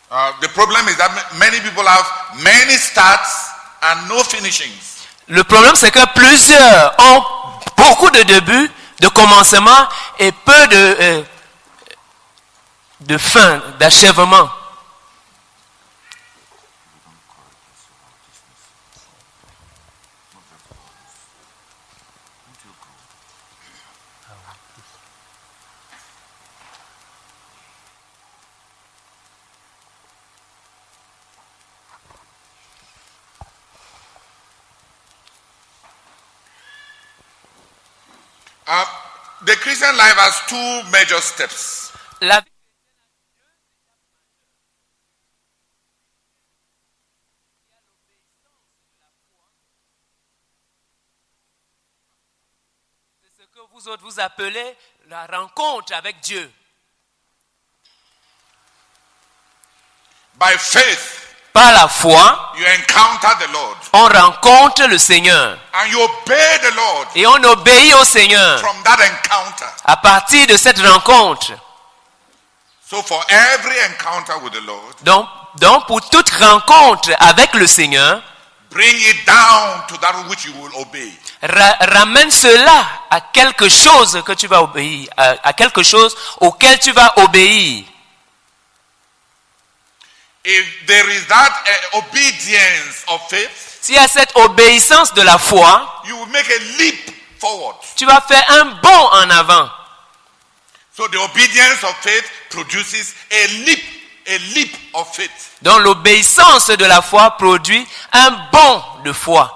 The problem is that many people have many starts and no finishings. Le problème, c'est que plusieurs ont beaucoup de débuts, de commencement et peu de fin, d'achèvement. The Christian life has two major steps. La vie c'est ce que vous autres vous appelez la rencontre avec Dieu. By faith, Par la foi, you encounter the Lord on rencontre le Seigneur and you obey the Lord et on obéit au Seigneur from that encounter. à partir de cette rencontre. So for every encounter with the Lord, Donc pour toute rencontre avec le Seigneur, bring it down to that which you will obey. ramène cela à quelque chose que tu vas obéir, à quelque chose auquel tu vas obéir. If there is that obedience of faith, S'il y a cette obéissance de la foi, you will make a leap forward. tu vas faire un bond en avant. So the obedience of faith produces a leap of faith. Donc l'obéissance de la foi produit un bond de foi,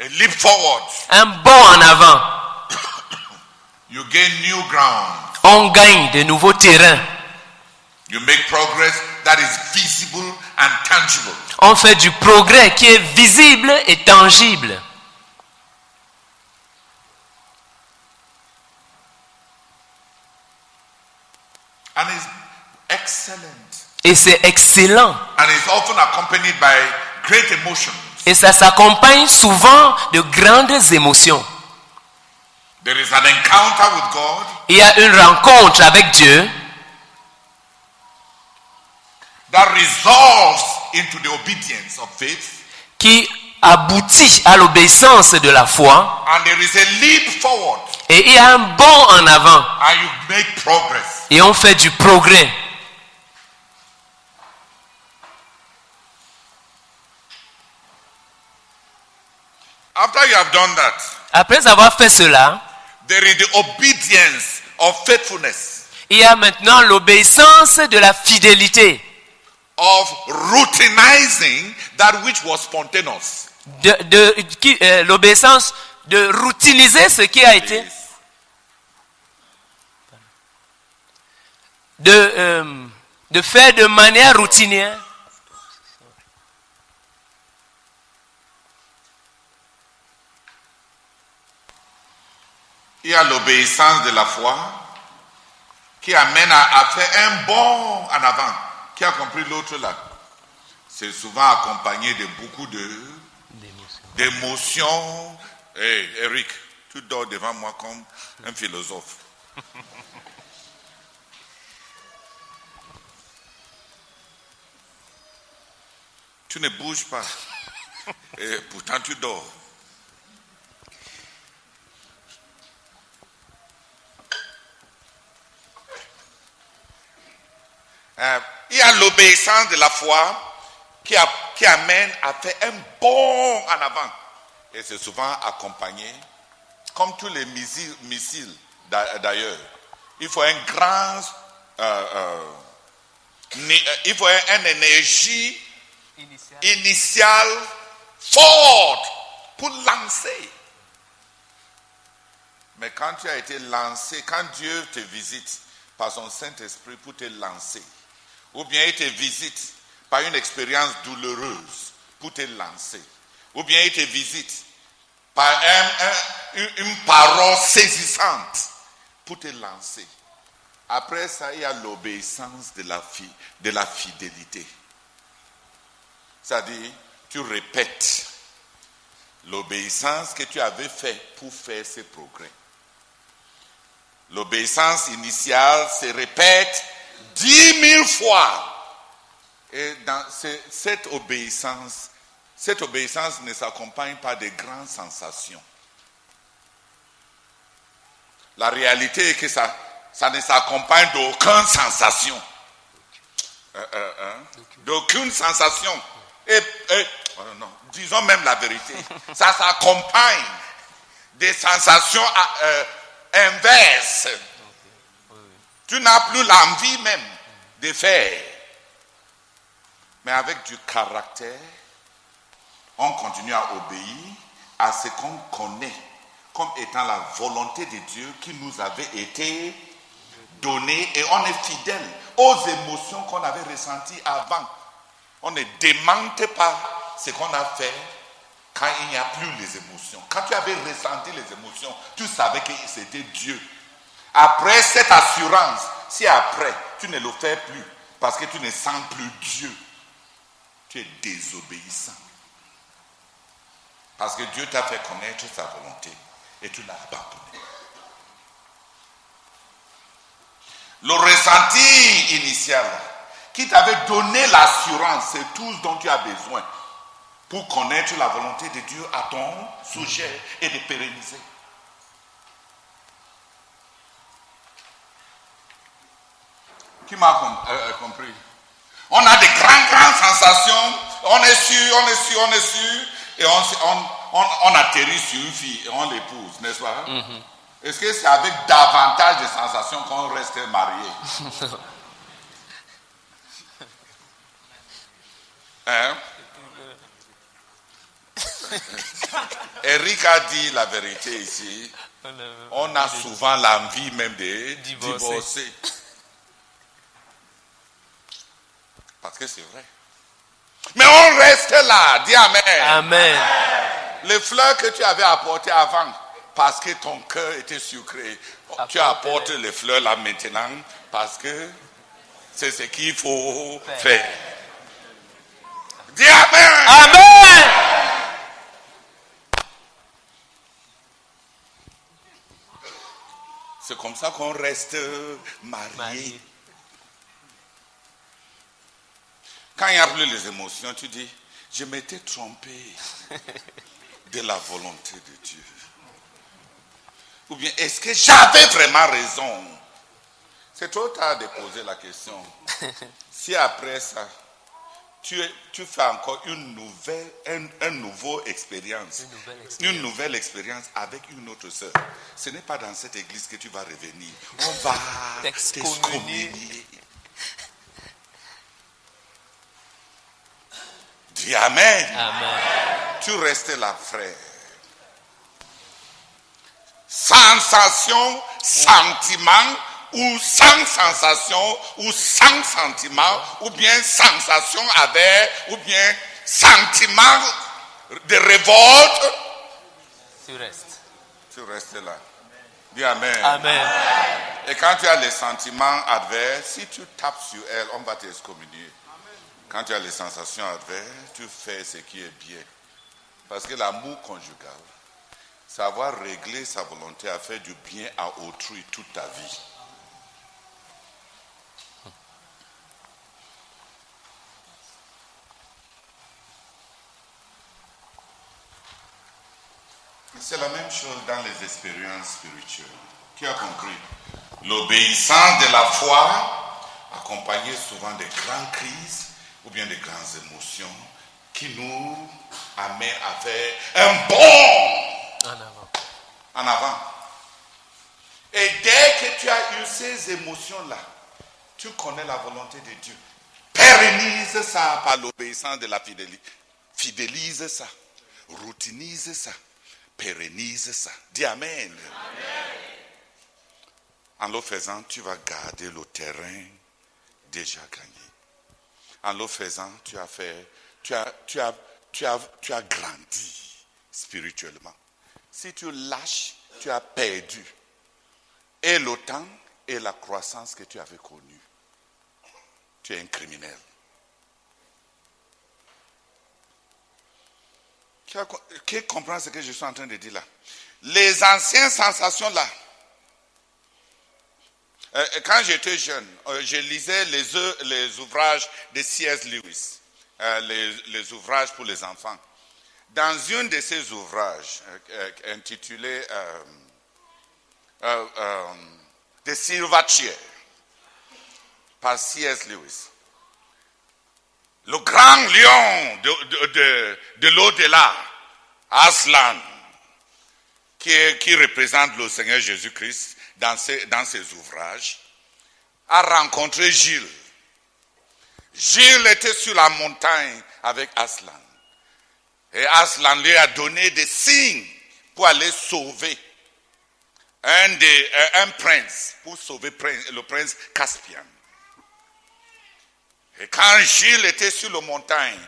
A leap forward. un bond en avant. You gain new ground. On gagne de nouveaux terrains. You make progress that is visible and tangible. On fait du progrès qui est visible et tangible. And it's excellent. Et c'est excellent. And it's often accompanied by great emotions. Et ça s'accompagne souvent de grandes émotions. There is an encounter with God. Il y a une rencontre avec Dieu That resolves into the obedience of faith. qui aboutit à l'obéissance de la foi. And there is a leap forward. Et il y a un bond en avant. And you make progress. Et on fait du progrès. After you have done that, Après avoir fait cela, there is the obedience of faithfulness, il y a maintenant l'obéissance de la fidélité. of routinizing that which was spontaneous. L'obéissance de routiniser ce qui a été. De faire de manière routinière. Il y a l'obéissance de la foi qui amène à faire un bond en avant. Qui a compris l'autre là? C'est souvent accompagné de beaucoup d'émotions. Hey, Eric, tu dors devant moi comme un philosophe. Tu ne bouges pas. Et pourtant tu dors. Il y a l'obéissance de la foi qui amène à faire un bond en avant. Et c'est souvent accompagné, comme tous les missiles d'ailleurs. Il faut un grand... il faut une énergie initiale forte pour lancer. Mais quand tu as été lancé, quand Dieu te visite par son Saint-Esprit pour te lancer, ou bien il te visite par une expérience douloureuse pour te lancer, ou bien il te visite par une parole saisissante pour te lancer. Après ça, il y a l'obéissance de la fidélité. C'est-à-dire, tu répètes l'obéissance que tu avais faite pour faire ce progrès. L'obéissance initiale se répète 10 000 fois Et dans cette obéissance ne s'accompagne pas de grandes sensations. La réalité est que ça ne s'accompagne d'aucune sensation. D'aucune sensation. Non, disons même la vérité. Ça s'accompagne des sensations inverses. Tu n'as plus l'envie même de faire. Mais avec du caractère, on continue à obéir à ce qu'on connaît comme étant la volonté de Dieu qui nous avait été donnée, et on est fidèle aux émotions qu'on avait ressenties avant. On ne demande pas ce qu'on a fait quand il n'y a plus les émotions. Quand tu avais ressenti les émotions, tu savais que c'était Dieu. Après cette assurance, si après tu ne le fais plus parce que tu ne sens plus Dieu, tu es désobéissant. Parce que Dieu t'a fait connaître sa volonté et tu l'as abandonné. Le ressenti initial qui t'avait donné l'assurance, c'est tout ce dont tu as besoin pour connaître la volonté de Dieu à ton sujet et de pérenniser. Qui m'a compris? On a de grandes sensations, on est sûr, et on atterrit sur une fille et on l'épouse, n'est-ce pas? Mm-hmm. Est-ce que c'est avec davantage de sensations qu'on reste marié? Hein? Eric a dit la vérité ici. On a souvent l'envie même de divorcer. Parce que c'est vrai. Mais on reste là. Dis Amen. Amen. Les fleurs que tu avais apportées avant, parce que ton cœur était sucré, tu apportes les fleurs là maintenant parce que c'est ce qu'il faut faire. Dis Amen. Amen. C'est comme ça qu'on reste marié. Quand il n'y a plus les émotions, tu dis, je m'étais trompé de la volonté de Dieu. Ou bien, est-ce que j'avais vraiment raison? C'est trop tard de poser la question. Si après ça, tu fais encore une nouvelle expérience avec une autre sœur, ce n'est pas dans cette église que tu vas revenir. On va t'excommunier. Dis Amen. Amen. Tu restes là, frère. Sensation, sentiment, ou sans sensation, ou sans sentiment, ou bien sensation avec, ou bien sentiment de révolte. Tu restes là. Dis Amen. Amen. Et quand tu as les sentiments adverses, si tu tapes sur elle, on va t'excommunier. Quand tu as les sensations adverses, tu fais ce qui est bien. Parce que l'amour conjugal, c'est avoir réglé sa volonté à faire du bien à autrui toute ta vie. C'est la même chose dans les expériences spirituelles. Qui a compris? L'obéissance de la foi, accompagnée souvent de grandes crises ou bien de grandes émotions, qui nous amène à faire un bond en avant. Et dès que tu as eu ces émotions-là, tu connais la volonté de Dieu. Pérennise ça par l'obéissance de la fidélité. Fidélise ça. Routinise ça. Pérennise ça. Dis Amen. Amen. En le faisant, tu vas garder le terrain déjà gagné. En le faisant, tu as grandi spirituellement. Si tu lâches, tu as perdu. Et le temps et la croissance que tu avais connue. Tu es un criminel. Qui comprend ce que je suis en train de dire là? Les anciennes sensations là, Quand j'étais jeune, je lisais les ouvrages de C.S. Lewis, les ouvrages pour les enfants. Dans un de ces ouvrages intitulé The Silver Chair par C.S. Lewis, le grand lion de l'au-delà, Aslan, qui représente le Seigneur Jésus-Christ dans ses ouvrages, a rencontré Gilles. Gilles était sur la montagne avec Aslan. Et Aslan lui a donné des signes pour aller sauver un prince, pour sauver le prince Caspian. Et quand Gilles était sur la montagne,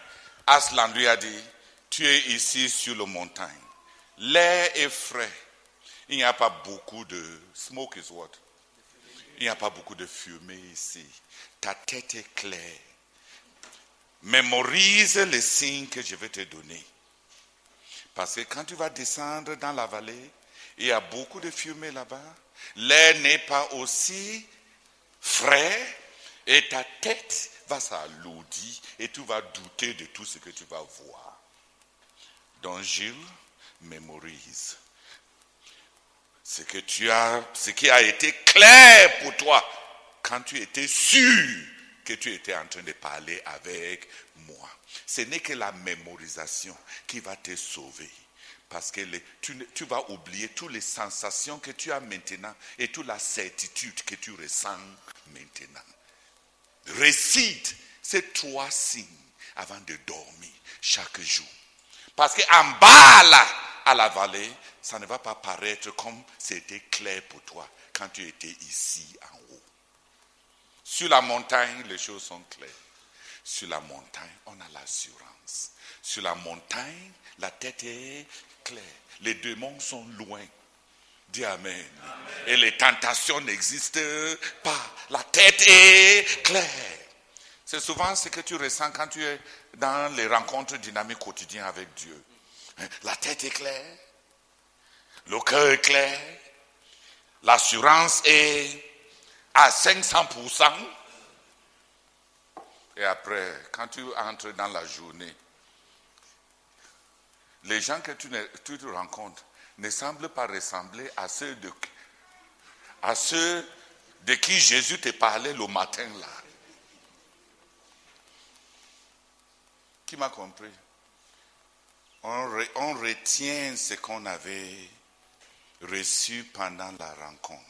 Aslan lui a dit, tu es ici sur la montagne. L'air est frais. Il n'y a pas beaucoup de... Smoke is what? Il n'y a pas beaucoup de fumée ici. Ta tête est claire. Mémorise les signes que je vais te donner. Parce que quand tu vas descendre dans la vallée, il y a beaucoup de fumée là-bas. L'air n'est pas aussi frais et ta tête va s'alourdir et tu vas douter de tout ce que tu vas voir. Donc Gilles, mémorise ce qui a été clair pour toi quand tu étais sûr que tu étais en train de parler avec moi. Ce n'est que la mémorisation qui va te sauver. Parce que tu vas oublier toutes les sensations que tu as maintenant et toute la certitude que tu ressens maintenant. Récite ces 3 signes avant de dormir chaque jour. Parce qu'en bas là, à la vallée, ça ne va pas paraître comme c'était clair pour toi quand tu étais ici en haut. Sur la montagne, les choses sont claires. Sur la montagne, on a l'assurance. Sur la montagne, la tête est claire. Les démons sont loin. Dis amen. Amen. Et les tentations n'existent pas. La tête est claire. C'est souvent ce que tu ressens quand tu es dans les rencontres dynamiques quotidiennes avec Dieu. La tête est claire. Le cœur est clair. L'assurance est à 500%. Et après, quand tu entres dans la journée, les gens que tu te rencontres ne semblent pas ressembler à ceux de qui Jésus te parlait le matin là. Qui m'a compris? On retient ce qu'on avait reçu pendant la rencontre.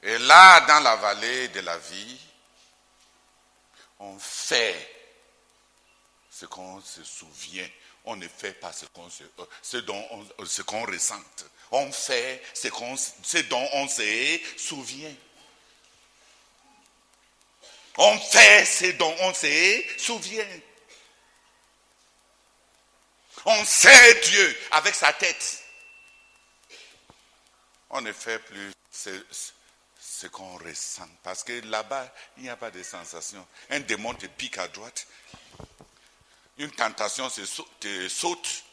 Et là, dans la vallée de la vie, on fait ce qu'on se souvient. On ne fait pas ce qu'on ressent. On fait ce dont on se souvient. On fait ce dont on se souvient. On sait Dieu avec sa tête. On ne fait plus ce qu'on ressent. Parce que là-bas, il n'y a pas de sensation. Un démon te pique à droite. Une tentation te saute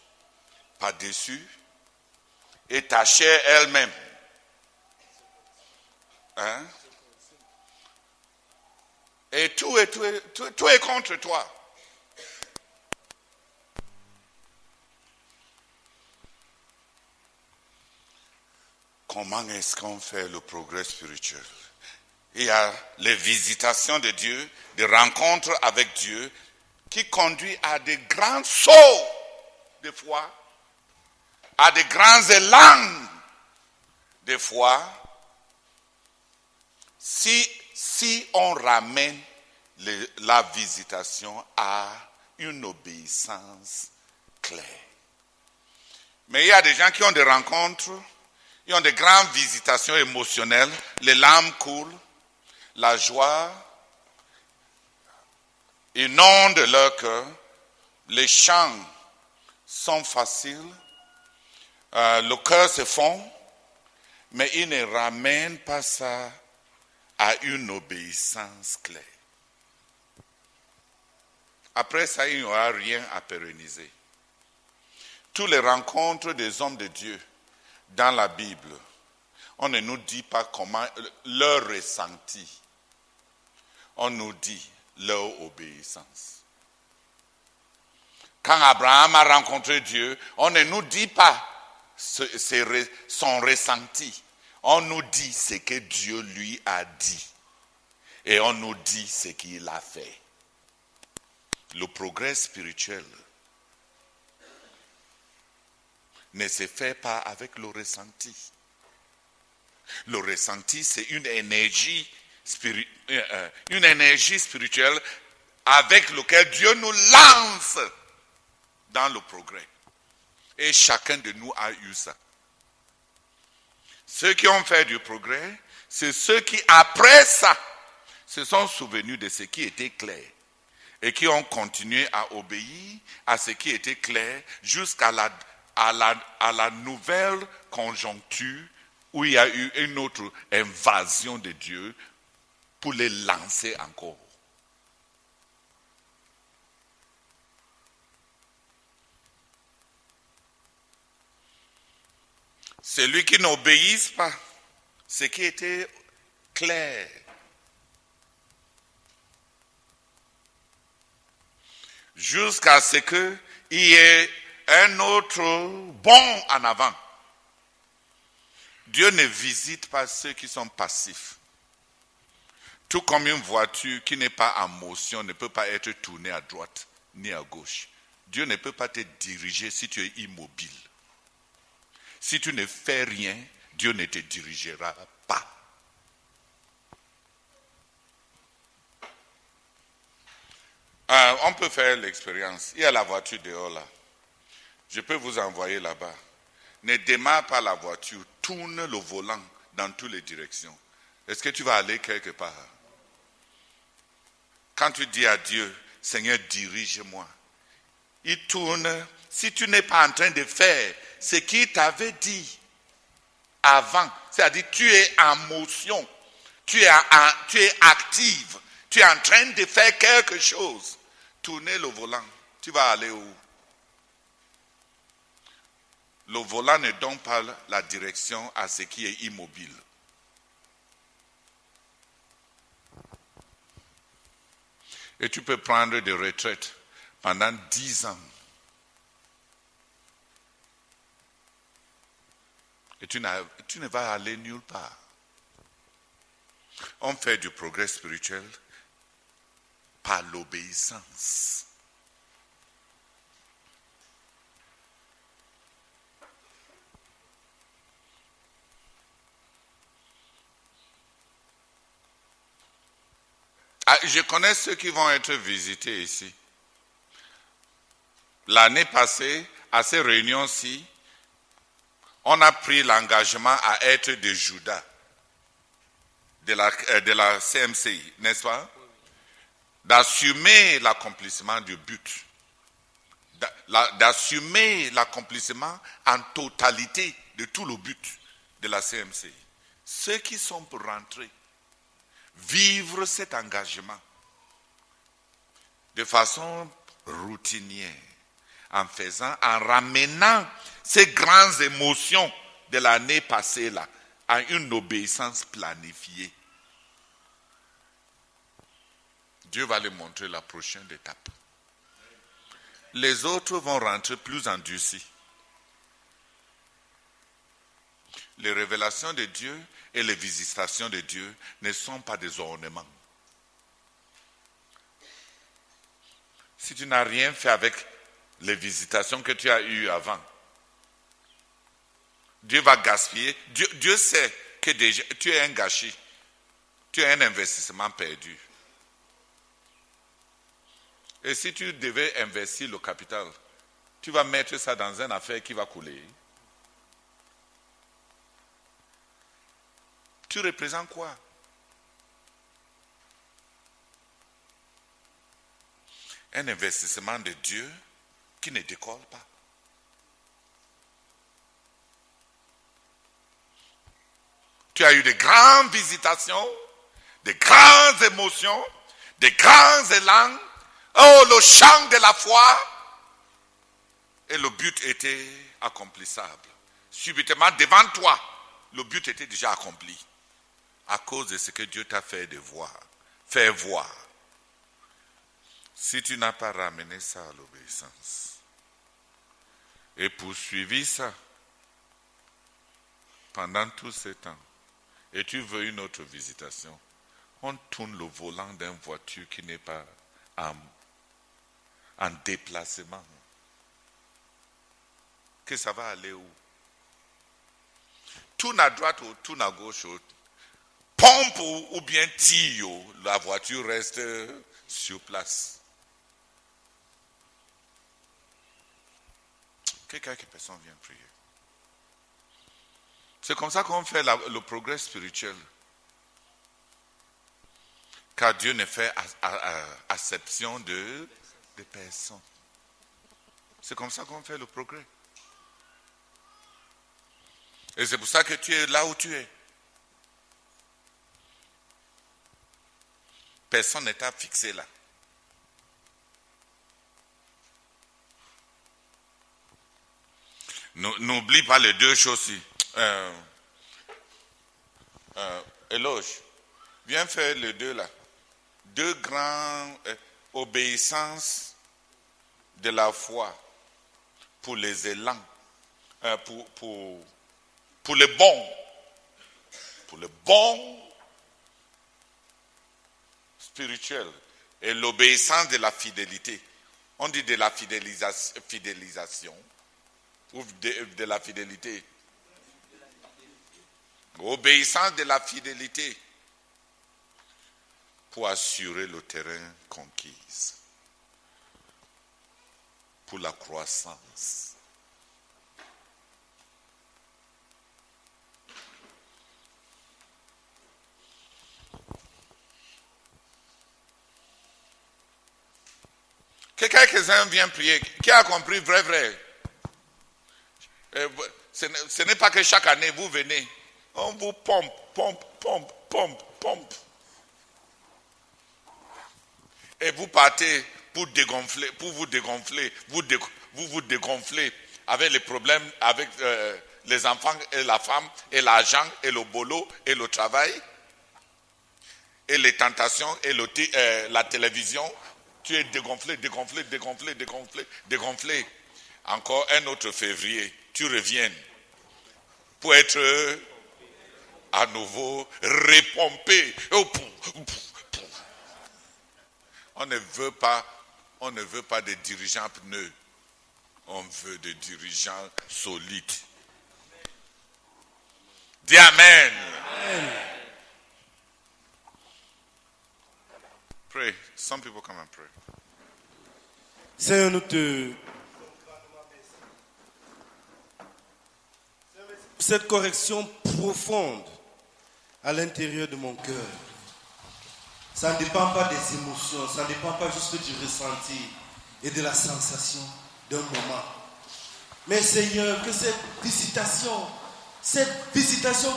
par-dessus. Et ta chair elle-même. Hein? Et tout est contre toi. Comment est-ce qu'on fait le progrès spirituel? Il y a les visitations de Dieu, des rencontres avec Dieu, qui conduit à de grands sauts de foi, à de grands élans de foi, si on ramène la visitation à une obéissance claire. Mais il y a des gens qui ont des rencontres, ils ont des grandes visitations émotionnelles, les larmes coulent, la joie inonde leur cœur, les chants sont faciles, le cœur se fond, mais ils ne ramènent pas ça à une obéissance claire. Après ça, il n'y aura rien à pérenniser. Toutes les rencontres des hommes de Dieu dans la Bible On ne nous dit pas comment leur ressenti. On nous dit leur obéissance. Quand Abraham a rencontré Dieu, on ne nous dit pas son ressenti. On nous dit ce que Dieu lui a dit. Et on nous dit ce qu'il a fait. Le progrès spirituel ne se fait pas avec le ressenti. Le ressenti, c'est une énergie spirituelle avec laquelle Dieu nous lance dans le progrès. Et chacun de nous a eu ça. Ceux qui ont fait du progrès, c'est ceux qui, après ça, se sont souvenus de ce qui était clair et qui ont continué à obéir à ce qui était clair jusqu'à la nouvelle conjoncture où il y a eu une autre invasion de Dieu pour les lancer encore. Celui qui n'obéisse pas, ce qui était clair, jusqu'à ce qu'il y ait un autre bond en avant. Dieu ne visite pas ceux qui sont passifs. Tout comme une voiture qui n'est pas en motion ne peut pas être tournée à droite ni à gauche. Dieu ne peut pas te diriger si tu es immobile. Si tu ne fais rien, Dieu ne te dirigera pas. On peut faire l'expérience. Il y a la voiture dehors là. Je peux vous envoyer là-bas. Ne démarre pas la voiture. Tourne le volant dans toutes les directions. Est-ce que tu vas aller quelque part? Quand tu dis à Dieu, Seigneur, dirige-moi. Il tourne. Si tu n'es pas en train de faire ce qu'il t'avait dit avant, c'est-à-dire tu es en motion, tu es active, tu es en train de faire quelque chose, tournez le volant, tu vas aller où? Le volant ne donne pas la direction à ce qui est immobile. Et tu peux prendre des retraites pendant 10 ans. Et tu ne vas aller nulle part. On fait du progrès spirituel par l'obéissance. Je connais ceux qui vont être visités ici. L'année passée, à ces réunions-ci, on a pris l'engagement à être des Judas de la CMCI, n'est-ce pas? D'assumer l'accomplissement du but. D'assumer l'accomplissement en totalité de tout le but de la CMCI. Ceux qui sont pour rentrer, vivre cet engagement de façon routinière, en ramenant ces grandes émotions de l'année passée là, à une obéissance planifiée. Dieu va lui montrer la prochaine étape. Les autres vont rentrer plus endurcis. Les révélations de Dieu et les visitations de Dieu ne sont pas des ornements. Si tu n'as rien fait avec les visitations que tu as eues avant, Dieu va gaspiller. Dieu sait que déjà, tu es un gâchis. Tu es un investissement perdu. Et si tu devais investir le capital, tu vas mettre ça dans une affaire qui va couler. Tu représentes quoi? Un investissement de Dieu qui ne décolle pas. Tu as eu de grandes visitations, de grandes émotions, de grands élans. Oh, le chant de la foi. Et le but était accomplissable. Subitement, devant toi, le but était déjà accompli. À cause de ce que Dieu t'a fait voir. Si tu n'as pas ramené ça à l'obéissance et poursuivi ça pendant tout ce temps, et tu veux une autre visitation, on tourne le volant d'une voiture qui n'est pas en déplacement. Que ça va aller où? Tourne à droite ou tourne à gauche, pompe ou bien tire, la voiture reste sur place. Que quelques personnes viennent prier. C'est comme ça qu'on fait le progrès spirituel. Car Dieu ne fait acception de personnes. C'est comme ça qu'on fait le progrès. Et c'est pour ça que tu es là où tu es. Personne n'est à fixer là. N'oublie pas les deux choses aussi. Éloge, viens faire les deux là. Deux grandes obéissances de la foi pour les élans, pour les bons spirituels et l'obéissance de la fidélité. On dit de la fidélisation ou de la fidélité. Obéissance de la fidélité pour assurer le terrain conquis, pour la croissance. Que quelques-uns viennent prier. Qui a compris vrai? Ce n'est pas que chaque année vous venez. On vous pompe. Et vous partez pour vous dégonfler. Vous dégonflez avec les problèmes, avec les enfants et la femme, et l'argent, et le boulot, et le travail, et les tentations, et la télévision. Tu es dégonflé. Encore un autre février, tu reviens pour être à nouveau repompé. On ne veut pas des dirigeants pneus. On veut des dirigeants solides. Dis Amen. Amen. Pray. Some people come and pray. Seigneur, cette correction profonde à l'intérieur de mon cœur. Ça ne dépend pas des émotions, ça ne dépend pas juste du ressenti et de la sensation d'un moment. Mais Seigneur, que cette visitation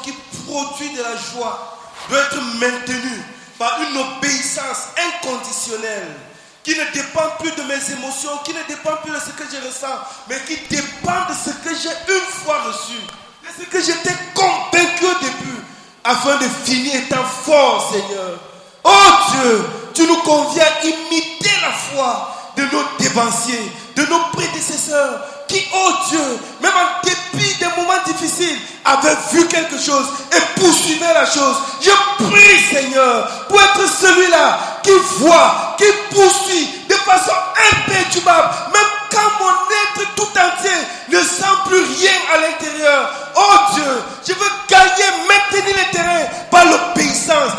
qui produit de la joie doit être maintenue par une obéissance inconditionnelle qui ne dépend plus de mes émotions, qui ne dépend plus de ce que je ressens, mais qui dépend de ce que j'ai une fois reçu, de ce que j'étais convaincu au début, afin de finir étant fort, Seigneur. Oh Dieu, tu nous conviens à imiter la foi de nos dévanciers, de nos prédécesseurs, qui, oh Dieu, même en dépit des moments difficiles, avaient vu quelque chose et poursuivaient la chose. Je prie, Seigneur, pour être celui-là qui voit, qui poursuit de façon imperturbable, même quand mon être tout entier ne sent plus rien à l'intérieur. Oh Dieu, je veux gagner, maintenir le terrain par l'obéissance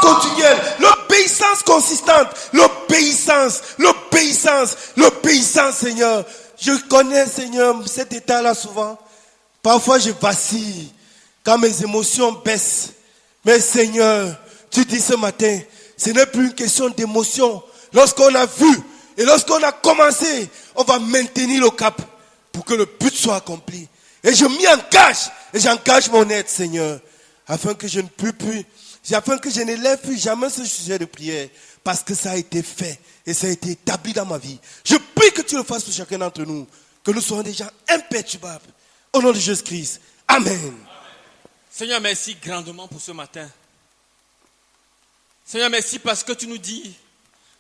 continuelle, l'obéissance consistante, l'obéissance, Seigneur. Je connais, Seigneur, cet état-là souvent. Parfois, je vacille quand mes émotions baissent. Mais Seigneur, tu dis ce matin, ce n'est plus une question d'émotion. Lorsqu'on a vu et lorsqu'on a commencé, on va maintenir le cap pour que le but soit accompli. Et je m'y engage, et j'engage mon aide, Seigneur, afin que je ne lève plus jamais ce sujet de prière, parce que ça a été fait et ça a été établi dans ma vie. Je prie que tu le fasses pour chacun d'entre nous, que nous soyons des gens imperturbables. Au nom de Jésus-Christ. Amen. Seigneur, merci grandement pour ce matin. Seigneur, merci parce que tu nous dis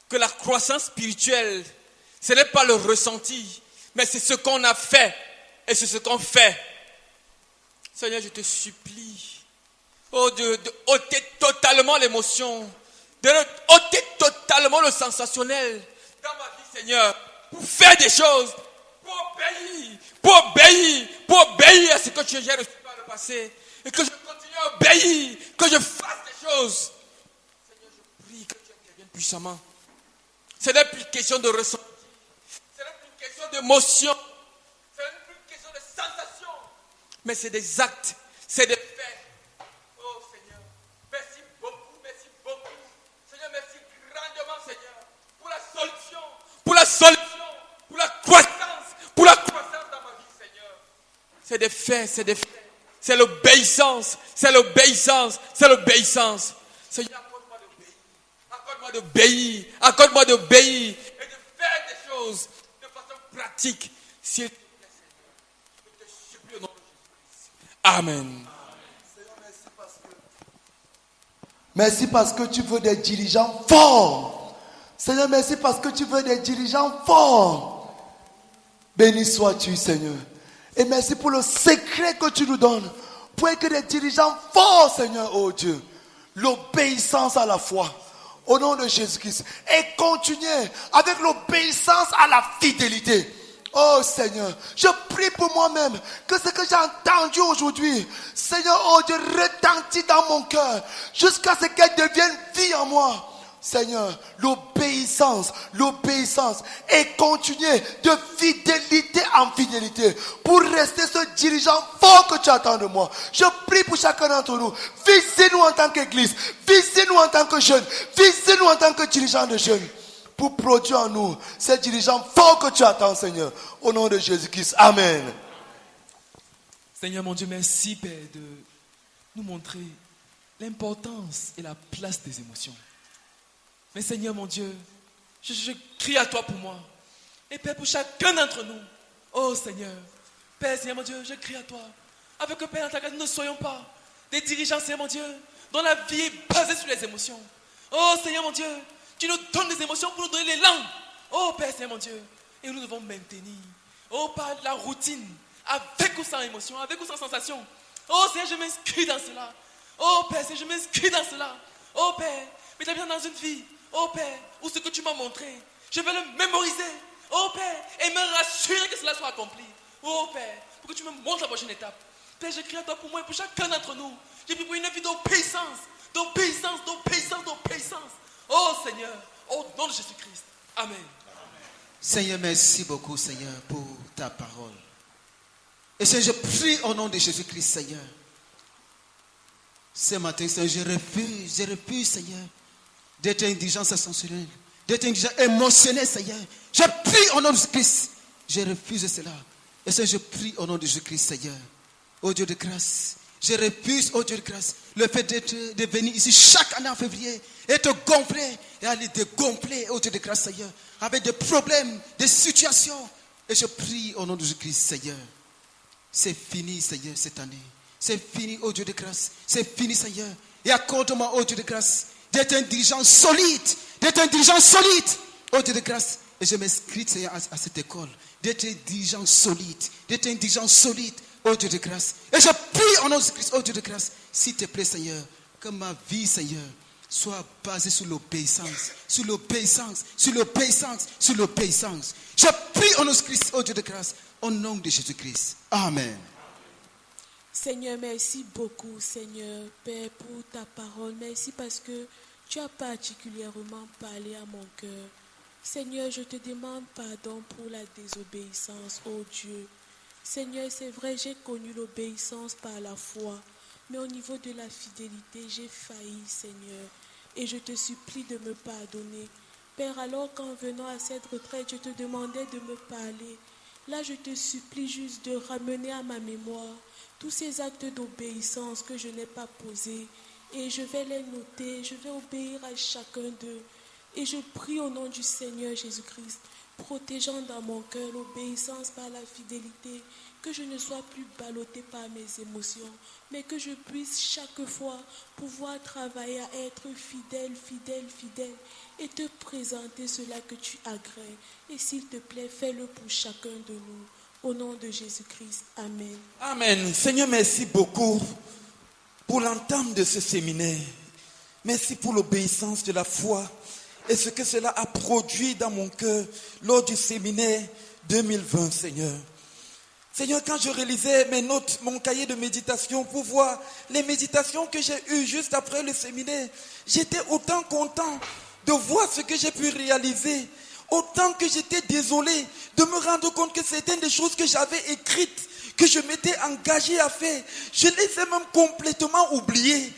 que la croissance spirituelle, ce n'est pas le ressenti, mais c'est ce qu'on a fait et c'est ce qu'on fait. Seigneur, je te supplie de ôter totalement l'émotion, de ôter totalement le sensationnel dans ma vie, Seigneur, pour faire des choses, pour obéir à ce que tu as reçu par le passé, et que je continue à obéir, que je fasse des choses. Seigneur, je prie que tu interviennes puissamment. Ce n'est plus une question de ressenti, ce n'est plus une question d'émotion, ce n'est plus une question de sensation, mais c'est des actes, c'est des faits. Oh Seigneur, merci beaucoup. Seigneur, merci grandement, Seigneur, pour la solution, pour la croissance dans ma vie, Seigneur. C'est des faits. C'est l'obéissance. Seigneur, accorde-moi d'obéir et de faire des choses de façon pratique. S'il te plaît, Seigneur, je te supplie au nom de Jésus-Christ. Amen. Merci parce que tu veux des dirigeants forts. Seigneur, merci parce que tu veux des dirigeants forts. Béni sois-tu, Seigneur. Et merci pour le secret que tu nous donnes. Pour être des dirigeants forts, Seigneur, oh Dieu. L'obéissance à la foi. Au nom de Jésus-Christ. Et continuer avec l'obéissance à la fidélité. Oh Seigneur, je prie pour moi-même que ce que j'ai entendu aujourd'hui, Seigneur, oh Dieu, retentit dans mon cœur jusqu'à ce qu'elle devienne vie en moi. Seigneur, l'obéissance et continuer de fidélité en fidélité pour rester ce dirigeant fort que tu attends de moi. Je prie pour chacun d'entre nous. Visez-nous en tant qu'église, visez-nous en tant que jeunes, visez-nous en tant que dirigeants de jeunes pour produire en nous ces dirigeants forts que tu attends, Seigneur. Au nom de Jésus-Christ. Amen. Seigneur mon Dieu, merci Père de nous montrer l'importance et la place des émotions. Mais Seigneur mon Dieu, je crie à toi pour moi. Et Père, pour chacun d'entre nous. Oh Seigneur, Père, Seigneur mon Dieu, je crie à toi. Avec que Père, dans ta grâce, nous ne soyons pas des dirigeants, Seigneur mon Dieu, dont la vie est basée sur les émotions. Oh Seigneur mon Dieu, tu nous donnes des émotions pour nous donner l'élan. Oh Père, Seigneur mon Dieu, et nous devons maintenir. Oh, par la routine, avec ou sans émotion, avec ou sans sensation. Oh Seigneur, je m'inscris dans cela. Oh Père, Seigneur, je m'inscris dans cela. Oh Père, mais tu bien dans une vie. Oh Père, où ce que tu m'as montré, je vais le mémoriser. Oh Père, et me rassurer que cela soit accompli. Oh Père, pour que tu me montres la prochaine étape. Père, je crie à toi pour moi et pour chacun d'entre nous. Je prie pour une vie d'obéissance. Oh Seigneur, au nom de Jésus-Christ. Amen. Seigneur, merci beaucoup, Seigneur, pour ta parole. Et Seigneur, je prie au nom de Jésus-Christ, Seigneur. Ce matin, Seigneur, je refuse, Seigneur, d'être indigent sensationnel, d'être indigent émotionnel, Seigneur. Je prie au nom de Jésus-Christ. Je refuse cela. Et Seigneur, je prie au nom de Jésus-Christ, Seigneur. Ô Dieu de grâce, je refuse, ô Dieu de grâce, le fait de venir ici chaque année en février et te gonfler et aller te gonfler, ô Dieu de grâce, Seigneur, avec des problèmes, des situations. Et je prie au nom de Jésus-Christ, Seigneur. C'est fini, Seigneur, cette année. C'est fini, ô Dieu de grâce. C'est fini, Seigneur. Et accorde-moi, ô Dieu de grâce, d'être un dirigeant solide. Ô Dieu de grâce. Et je m'inscris, Seigneur, à cette école. D'être un dirigeant solide. Ô Dieu de grâce. Et je prie au nom de Christ, ô Dieu de grâce, s'il te plaît, Seigneur, que ma vie, Seigneur, soit basée sur l'obéissance. Je prie au nom de Christ, ô Dieu de grâce, au nom de Jésus-Christ. Amen. Seigneur, merci beaucoup, Seigneur, Père, pour ta parole. Merci parce que tu as particulièrement parlé à mon cœur. Seigneur, je te demande pardon pour la désobéissance, ô Dieu. Seigneur, c'est vrai, j'ai connu l'obéissance par la foi, mais au niveau de la fidélité, j'ai failli, Seigneur, et je te supplie de me pardonner. Père, alors qu'en venant à cette retraite, je te demandais de me parler, là je te supplie juste de ramener à ma mémoire tous ces actes d'obéissance que je n'ai pas posés, et je vais les noter, je vais obéir à chacun d'eux, et je prie au nom du Seigneur Jésus-Christ, protégeant dans mon cœur l'obéissance par la fidélité, que je ne sois plus ballottée par mes émotions, mais que je puisse chaque fois pouvoir travailler à être fidèle, et te présenter cela que tu agrées. Et s'il te plaît, fais-le pour chacun de nous. Au nom de Jésus-Christ. Amen. Amen. Seigneur, merci beaucoup pour l'entame de ce séminaire. Merci pour l'obéissance de la foi et ce que cela a produit dans mon cœur lors du séminaire 2020, Seigneur. Seigneur, quand je réalisais mes notes, mon cahier de méditation pour voir les méditations que j'ai eues juste après le séminaire, j'étais autant content de voir ce que j'ai pu réaliser, autant que j'étais désolé de me rendre compte que certaines des choses que j'avais écrites, que je m'étais engagé à faire, je les ai même complètement oubliées.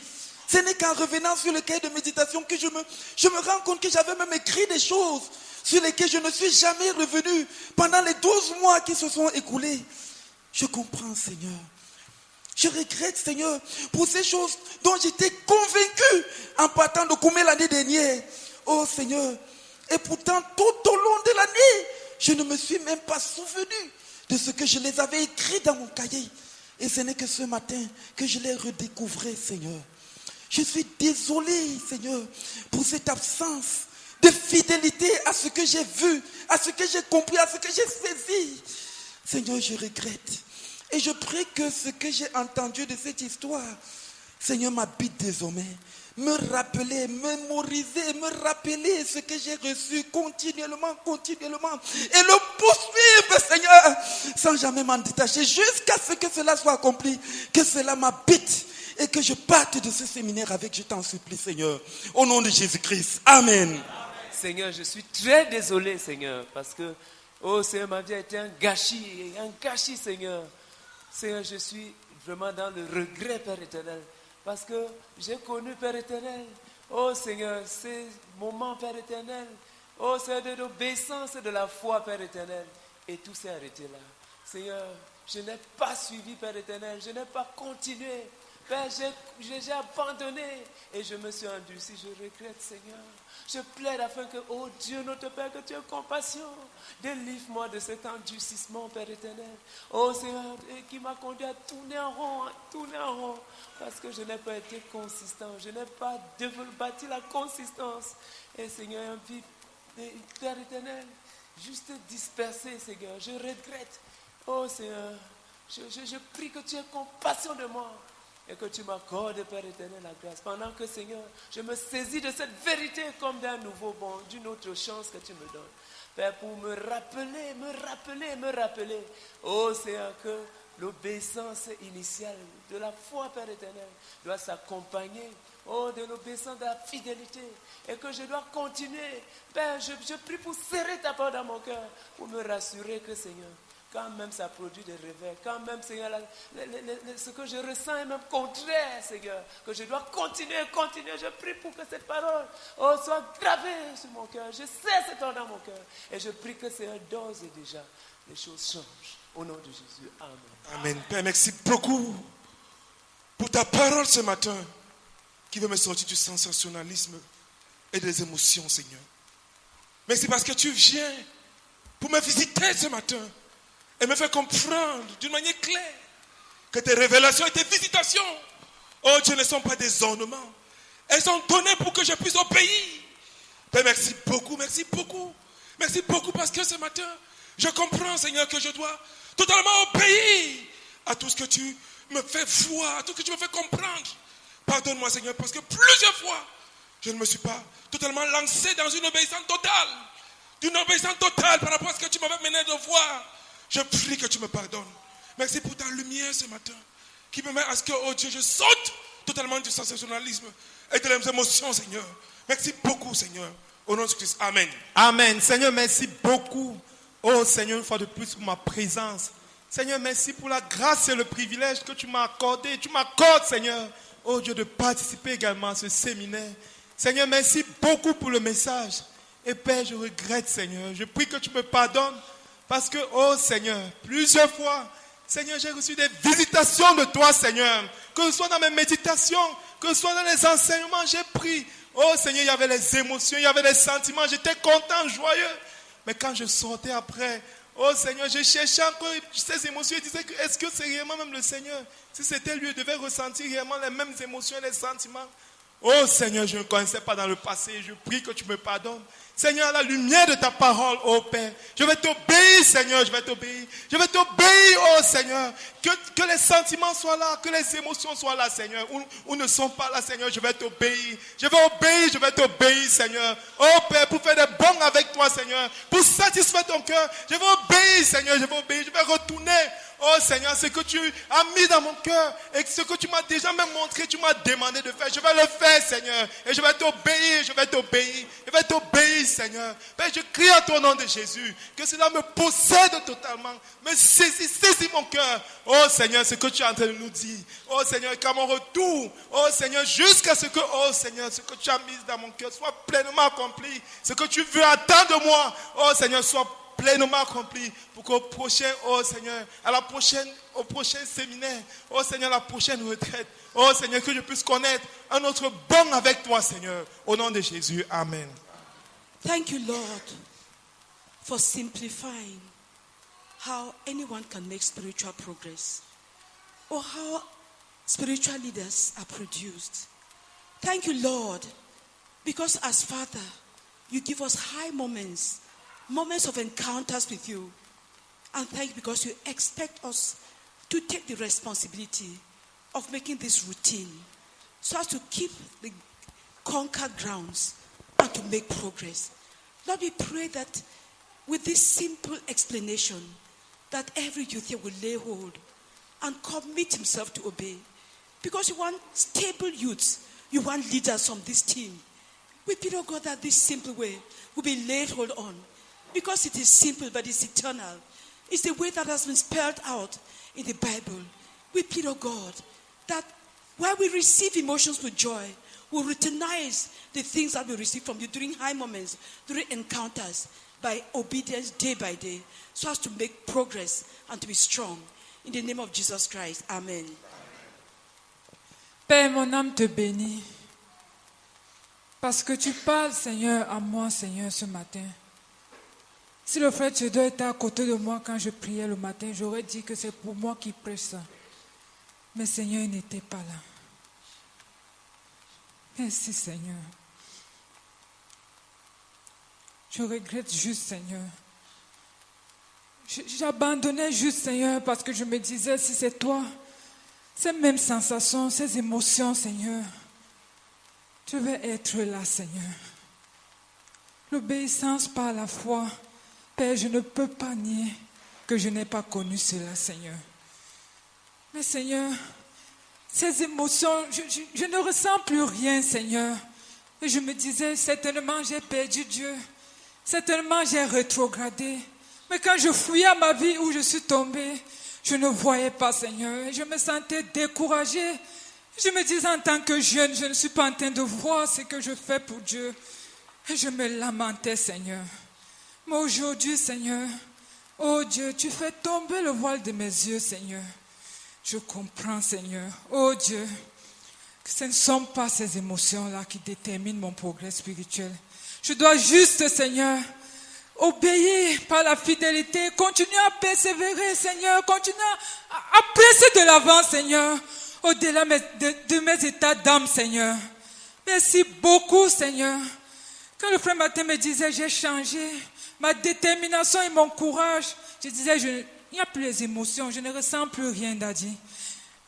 Ce n'est qu'en revenant sur le cahier de méditation que je me rends compte que j'avais même écrit des choses sur lesquelles je ne suis jamais revenu pendant les 12 mois qui se sont écoulés. Je comprends, Seigneur. Je regrette, Seigneur, pour ces choses dont j'étais convaincu en partant de Koumé l'année dernière. Oh, Seigneur. Et pourtant, tout au long de l'année, je ne me suis même pas souvenu de ce que je les avais écrit dans mon cahier. Et ce n'est que ce matin que je les redécouvrais, Seigneur. Je suis désolé, Seigneur, pour cette absence de fidélité à ce que j'ai vu, à ce que j'ai compris, à ce que j'ai saisi. Seigneur, je regrette. Et je prie que ce que j'ai entendu de cette histoire, Seigneur, m'habite désormais. Me rappeler, mémoriser, me rappeler ce que j'ai reçu continuellement. Et le poursuivre, Seigneur, sans jamais m'en détacher, jusqu'à ce que cela soit accompli, que cela m'habite. Et que je parte de ce séminaire avec, je t'en supplie, Seigneur, au nom de Jésus-Christ. Amen. Seigneur, je suis très désolé, Seigneur, parce que, oh Seigneur, ma vie a été un gâchis, Seigneur. Seigneur, je suis vraiment dans le regret, Père éternel, parce que j'ai connu, Père éternel, oh Seigneur, ces moments, Père éternel, oh Seigneur, de l'obéissance et de la foi, Père éternel, et tout s'est arrêté là. Seigneur, je n'ai pas suivi, Père éternel, je n'ai pas continué. Père, j'ai abandonné et je me suis endurci. Je regrette, Seigneur. Je plaide afin que, oh Dieu, notre Père, que tu aies compassion. Délivre-moi de cet endurcissement, Père éternel. Oh Seigneur, qui m'a conduit à tourner en rond, parce que je n'ai pas été consistant. Je n'ai pas bâti la consistance. Et Seigneur, Père éternel, juste dispersé, Seigneur. Je regrette. Oh Seigneur, je prie que tu aies compassion de moi. Et que tu m'accordes, Père éternel, la grâce. Pendant que, Seigneur, je me saisis de cette vérité comme d'un nouveau bon, d'une autre chance que tu me donnes. Père, pour me rappeler. Oh, Seigneur, que l'obéissance initiale de la foi, Père éternel, doit s'accompagner, oh, de l'obéissance de la fidélité. Et que je dois continuer. Père, je prie pour serrer ta parole dans mon cœur, pour me rassurer que, Seigneur, quand même ça produit des revers, quand même, Seigneur, ce que je ressens est même contraire, Seigneur, que je dois continuer. Je prie pour que cette parole soit gravée sur mon cœur. Je sais cet ordre dans mon cœur. Et je prie que, Seigneur, d'ores et déjà, les choses changent. Au nom de Jésus. Amen. Amen. Père, merci beaucoup pour ta parole ce matin qui veut me sortir du sensationnalisme et des émotions, Seigneur. Merci parce que tu viens pour me visiter ce matin. Et me fait comprendre d'une manière claire que tes révélations et tes visitations, oh Dieu, ne sont pas des ornements. Elles sont données pour que je puisse obéir. Père, merci beaucoup. Merci beaucoup parce que ce matin, je comprends, Seigneur, que je dois totalement obéir à tout ce que tu me fais voir, à tout ce que tu me fais comprendre. Pardonne-moi, Seigneur, parce que plusieurs fois, je ne me suis pas totalement lancé dans une obéissance totale. D'une obéissance totale par rapport à ce que tu m'avais mené de voir. Je prie que tu me pardonnes. Merci pour ta lumière ce matin qui me met à ce que, oh Dieu, je saute totalement du sensationnalisme et de les émotions, Seigneur. Merci beaucoup, Seigneur. Au nom de Christ. Amen. Amen. Seigneur, merci beaucoup. Oh Seigneur, une fois de plus pour ma présence. Seigneur, merci pour la grâce et le privilège que tu m'as accordé. Tu m'accordes, Seigneur, oh Dieu, de participer également à ce séminaire. Seigneur, merci beaucoup pour le message. Et Père, je regrette, Seigneur. Je prie que tu me pardonnes. Parce que, oh Seigneur, plusieurs fois, Seigneur, j'ai reçu des visitations de toi, Seigneur. Que ce soit dans mes méditations, que ce soit dans les enseignements, j'ai pris. Oh Seigneur, il y avait les émotions, il y avait les sentiments. J'étais content, joyeux. Mais quand je sortais après, oh Seigneur, je cherchais encore ces émotions. Je disais, est-ce que c'est réellement même le Seigneur? Si c'était lui, je devais ressentir réellement les mêmes émotions, les sentiments. Oh Seigneur, je ne connaissais pas dans le passé. Je prie que tu me pardonnes. Seigneur, à la lumière de ta parole, oh Père, je vais t'obéir, Seigneur, je vais t'obéir. Je vais t'obéir, oh Seigneur. Que les sentiments soient là, que les émotions soient là, Seigneur. Ou ne sont pas là, Seigneur, je vais t'obéir. Je vais t'obéir, Seigneur. Oh Père, pour faire des bons avec toi, Seigneur. Pour satisfaire ton cœur, je vais obéir, Seigneur, je vais obéir. Je vais retourner. Oh Seigneur, ce que tu as mis dans mon cœur et ce que tu m'as déjà même montré, tu m'as demandé de faire, je vais le faire, Seigneur. Et je vais t'obéir, je vais t'obéir, je vais t'obéir, Seigneur. Père, je crie à ton nom de Jésus, que cela me possède totalement, me saisis mon cœur. Oh Seigneur, ce que tu es en train de nous dire. Oh Seigneur, qu'à mon retour, oh Seigneur, jusqu'à ce que, oh Seigneur, ce que tu as mis dans mon cœur soit pleinement accompli. Ce que tu veux attendre de moi, oh Seigneur, soit pleinement accompli pour qu'au prochain, oh Seigneur, au prochain séminaire, oh Seigneur, la prochaine retraite, oh Seigneur, que je puisse connaître un autre bon avec toi, Seigneur, au nom de Jésus, Amen. Thank you, Lord, for simplifying how anyone can make spiritual progress or how spiritual leaders are produced. Thank you, Lord, because as Father, you give us high moments of encounters with you. And thank you because you expect us to take the responsibility of making this routine so as to keep the conquered grounds and to make progress. Lord, we pray that with this simple explanation that every youth here will lay hold and commit himself to obey. Because you want stable youths, you want leaders from this team. We pray, oh God, that this simple way will be laid hold on. Because it is simple, but it's eternal. It's the way that has been spelled out in the Bible. We plead, oh God, that while we receive emotions with joy, we'll recognize the things that we receive from you during high moments, during encounters, by obedience day by day, so as to make progress and to be strong. In the name of Jesus Christ, Amen. Père, mon âme te bénit. Parce que tu parles, Seigneur, à moi, Seigneur, ce matin. Si le frère Théodore était à côté de moi quand je priais le matin, j'aurais dit que c'est pour moi qui prêche ça. Mais Seigneur, il n'était pas là. Merci Seigneur. Je regrette juste Seigneur. J'abandonnais juste Seigneur parce que je me disais, si c'est toi, ces mêmes sensations, ces émotions Seigneur, tu veux être là Seigneur. L'obéissance par la foi. Père, je ne peux pas nier que je n'ai pas connu cela, Seigneur. Mais Seigneur, ces émotions, je ne ressens plus rien, Seigneur. Et je me disais, certainement j'ai perdu Dieu. Certainement j'ai rétrogradé. Mais quand je fouillais à ma vie où je suis tombée, je ne voyais pas, Seigneur. Et je me sentais découragée. Je me disais, en tant que jeune, je ne suis pas en train de voir ce que je fais pour Dieu. Et je me lamentais, Seigneur. Mais aujourd'hui, Seigneur, oh Dieu, tu fais tomber le voile de mes yeux, Seigneur. Je comprends, Seigneur, oh Dieu, que ce ne sont pas ces émotions-là qui déterminent mon progrès spirituel. Je dois juste, Seigneur, obéir par la fidélité, continuer à persévérer, Seigneur, continuer à presser de l'avant, Seigneur, au-delà de mes états d'âme, Seigneur. Merci beaucoup, Seigneur. Quand le frère Martin me disait, j'ai changé, ma détermination et mon courage, je disais, il n'y a plus les émotions, je ne ressens plus rien, Daddy.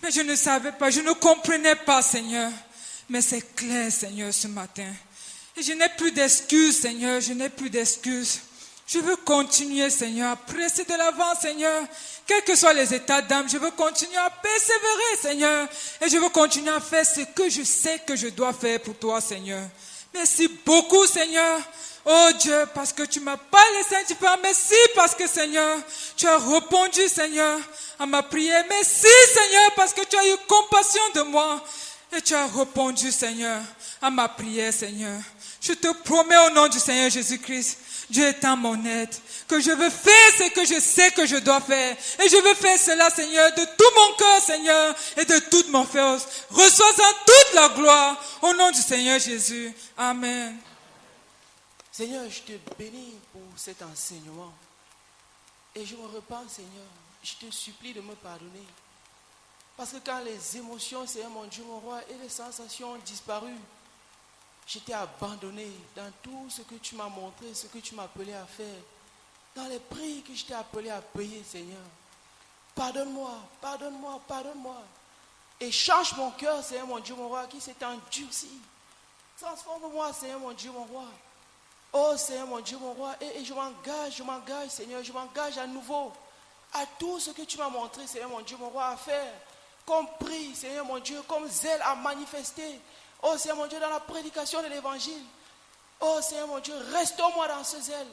Mais je ne savais pas, je ne comprenais pas, Seigneur. Mais c'est clair, Seigneur, ce matin. Et je n'ai plus d'excuses, Seigneur, je n'ai plus d'excuses. Je veux continuer, Seigneur, à presser de l'avant, Seigneur. Quels que soient les états d'âme, je veux continuer à persévérer, Seigneur. Et je veux continuer à faire ce que je sais que je dois faire pour toi, Seigneur. Merci beaucoup, Seigneur. Oh Dieu, parce que tu ne m'as pas laissé indifférent. Merci parce que, Seigneur, tu as répondu, Seigneur, à ma prière. Merci, Seigneur, parce que tu as eu compassion de moi. Et tu as répondu, Seigneur, à ma prière, Seigneur. Je te promets au nom du Seigneur Jésus-Christ, Dieu étant mon aide, que je veux faire ce que je sais que je dois faire. Et je veux faire cela, Seigneur, de tout mon cœur, Seigneur, et de toute mon force. Reçois-en toute la gloire au nom du Seigneur Jésus. Amen. Seigneur, je te bénis pour cet enseignement. Et je me repens, Seigneur. Je te supplie de me pardonner. Parce que quand les émotions, Seigneur mon Dieu, mon roi, et les sensations ont disparu, j'étais abandonné dans tout ce que tu m'as montré, ce que tu m'as appelé à faire, dans les prix que je t'ai appelé à payer, Seigneur. Pardonne-moi, pardonne-moi, pardonne-moi. Et change mon cœur, Seigneur mon Dieu, mon roi, qui s'est endurci. Transforme-moi, Seigneur mon Dieu, mon roi. Oh, Seigneur mon Dieu, mon roi, et je m'engage, Seigneur, je m'engage à nouveau à tout ce que tu m'as montré, Seigneur mon Dieu, mon roi, à faire. Comme prix, Seigneur mon Dieu, comme zèle à manifester. Oh, Seigneur mon Dieu, dans la prédication de l'évangile. Oh, Seigneur mon Dieu, restaure-moi dans ce zèle.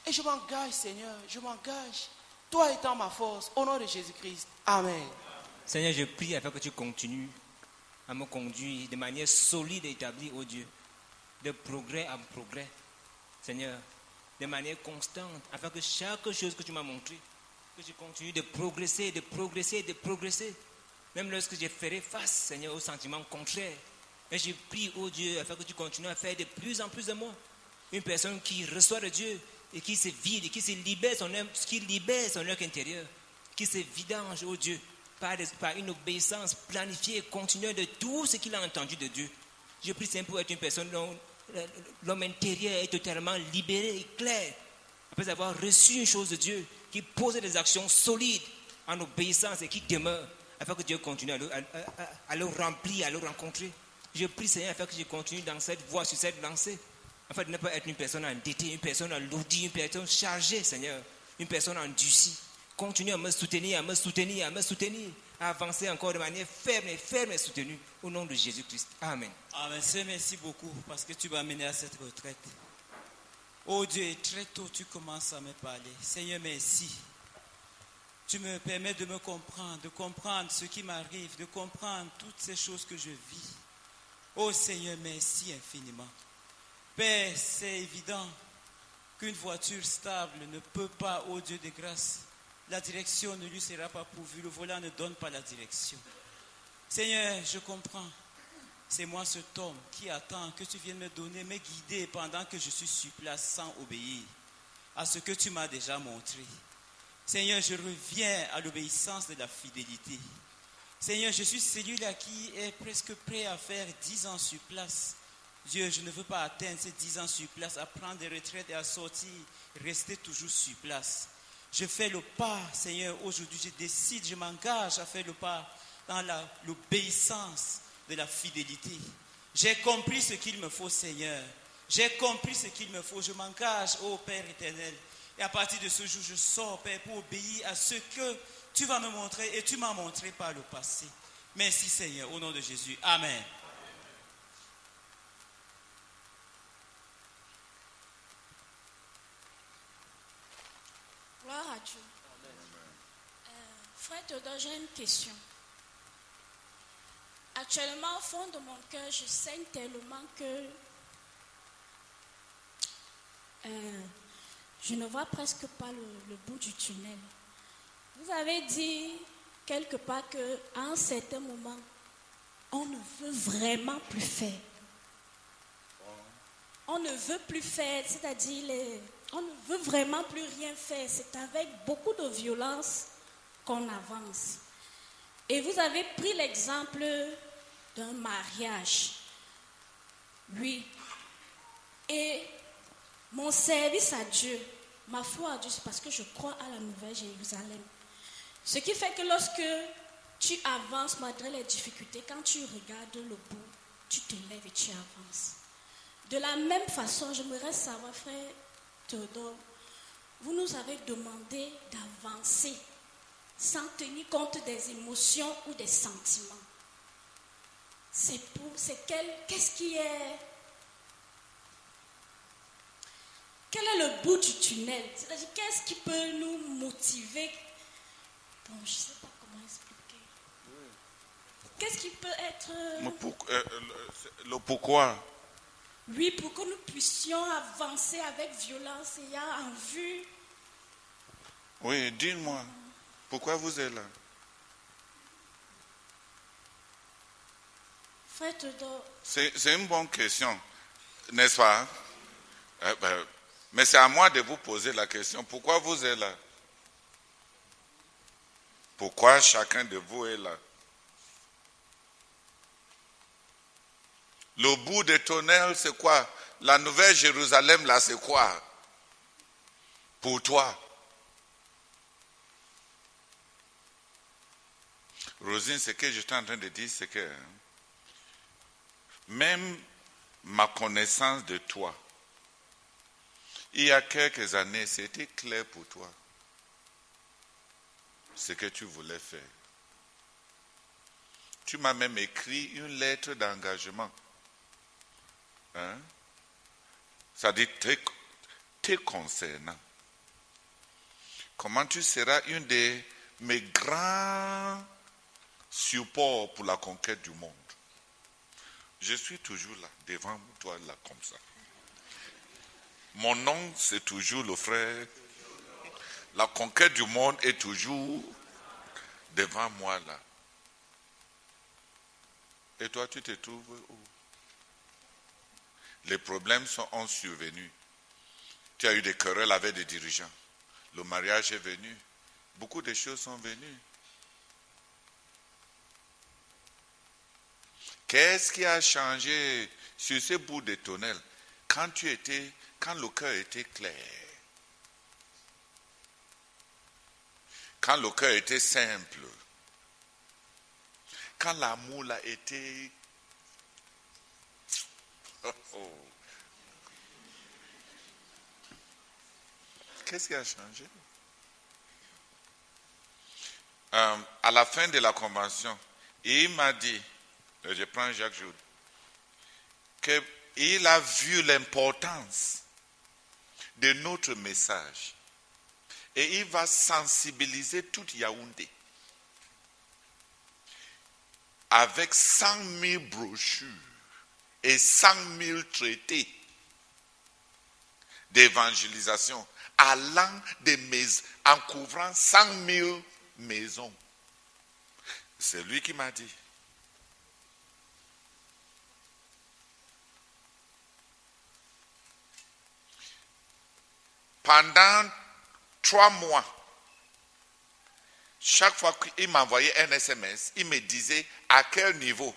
Et je m'engage, Seigneur, je m'engage. Toi étant ma force, au nom de Jésus-Christ. Amen. Seigneur, je prie afin que tu continues à me conduire de manière solide et établie, oh Dieu, de progrès en progrès. Seigneur, de manière constante, afin que chaque chose que tu m'as montrée, que je continue de progresser, de progresser, de progresser. Même lorsque je ferai face, Seigneur, aux sentiments contraires. Mais je prie, oh Dieu, afin que tu continues à faire de plus en plus de moi une personne qui reçoit de Dieu et qui se vide, et qui se libère son âme, qui libère son œuvre intérieur, qui se vidange, oh Dieu, par une obéissance planifiée et continue de tout ce qu'il a entendu de Dieu. Je prie, Seigneur, pour être une personne dont l'homme intérieur est totalement libéré et clair, après avoir reçu une chose de Dieu, qui pose des actions solides en obéissance et qui demeure, afin que Dieu continue à le remplir, à le rencontrer. Je prie, Seigneur, afin que je continue dans cette voie, sur cette lancée, afin de ne pas être une personne endettée, une personne alourdie, une personne chargée, Seigneur, une personne endurcie. Continue à me soutenir, à me soutenir, à me soutenir, à avancer encore de manière ferme et soutenue, au nom de Jésus-Christ. Amen. Amen. Seigneur, merci beaucoup parce que tu m'as amené à cette retraite. Oh Dieu, et très tôt tu commences à me parler. Seigneur, merci. Tu me permets de me comprendre, de comprendre ce qui m'arrive, de comprendre toutes ces choses que je vis. Oh Seigneur, merci infiniment. Père, c'est évident qu'une voiture stable ne peut pas, oh Dieu de grâce, la direction ne lui sera pas pourvue, le volant ne donne pas la direction. Seigneur, je comprends. C'est moi cet homme qui attend que tu viennes me donner, me guider pendant que je suis sur place sans obéir à ce que tu m'as déjà montré. Seigneur, je reviens à l'obéissance de la fidélité. Seigneur, je suis celui-là qui est presque prêt à faire 10 ans sur place. Dieu, je ne veux pas atteindre ces 10 ans sur place, à prendre des retraites et à sortir, rester toujours sur place. Je fais le pas, Seigneur, aujourd'hui, je décide, je m'engage à faire le pas dans l'obéissance de la fidélité. J'ai compris ce qu'il me faut, Seigneur. J'ai compris ce qu'il me faut. Je m'engage, ô Père éternel. Et à partir de ce jour, je sors, Père, pour obéir à ce que tu vas me montrer et tu m'as montré par le passé. Merci, Seigneur, au nom de Jésus. Amen. Gloire à Dieu. Frère Théodore, j'ai une question. Actuellement, au fond de mon cœur, je saigne tellement que je ne vois presque pas le bout du tunnel. Vous avez dit quelque part qu'à un certain moment, on ne veut vraiment plus faire. On ne veut plus faire, c'est-à-dire on ne veut vraiment plus rien faire. C'est avec beaucoup de violence qu'on avance. Et vous avez pris l'exemple d'un mariage. Oui. Et mon service à Dieu, ma foi à Dieu, c'est parce que je crois à la Nouvelle Jérusalem. Ce qui fait que lorsque tu avances malgré les difficultés, quand tu regardes le bout, tu te lèves et tu avances. De la même façon, j'aimerais savoir, frère Théodore, vous nous avez demandé d'avancer sans tenir compte des émotions ou des sentiments. Qu'est-ce qui est... Quel est le bout du tunnel? C'est-à-dire, qu'est-ce qui peut nous motiver? Bon, je ne sais pas comment expliquer. Qu'est-ce qui peut être... Le pourquoi? Oui, pour que nous puissions avancer avec violence et en vue. Oui, dis-moi, pourquoi vous êtes là? Frère Théodore. C'est une bonne question, n'est-ce pas? Mais c'est à moi de vous poser la question. Pourquoi vous êtes là? Pourquoi chacun de vous est là? Le bout de tunnel, c'est quoi? La nouvelle Jérusalem, là, c'est quoi? Pour toi. Rosine, ce que j'étais en train de dire, c'est que même ma connaissance de toi, il y a quelques années, c'était clair pour toi ce que tu voulais faire. Tu m'as même écrit une lettre d'engagement. Hein? Ça dit te concernant. Comment tu seras une de mes grands supports pour la conquête du monde. Je suis toujours là, devant toi, là, comme ça. Mon nom, c'est toujours le frère. La conquête du monde est toujours devant moi, là. Et toi, tu te trouves où? Les problèmes ont survenu. Tu as eu des querelles avec des dirigeants. Le mariage est venu. Beaucoup de choses sont venues. Qu'est-ce qui a changé sur ce bout de tunnel quand le cœur était clair? Quand le cœur était simple? Quand l'amour l'a été... Qu'est-ce qui a changé? À la fin de la convention, il m'a dit, je prends Jacques Joud, qu'il a vu l'importance de notre message et il va sensibiliser toute Yaoundé avec 100 000 brochures et 100 000 traités d'évangélisation allant en couvrant 100 000 maisons. C'est lui qui m'a dit. Pendant 3 mois, chaque fois qu'il m'envoyait un SMS, il me disait à quel niveau.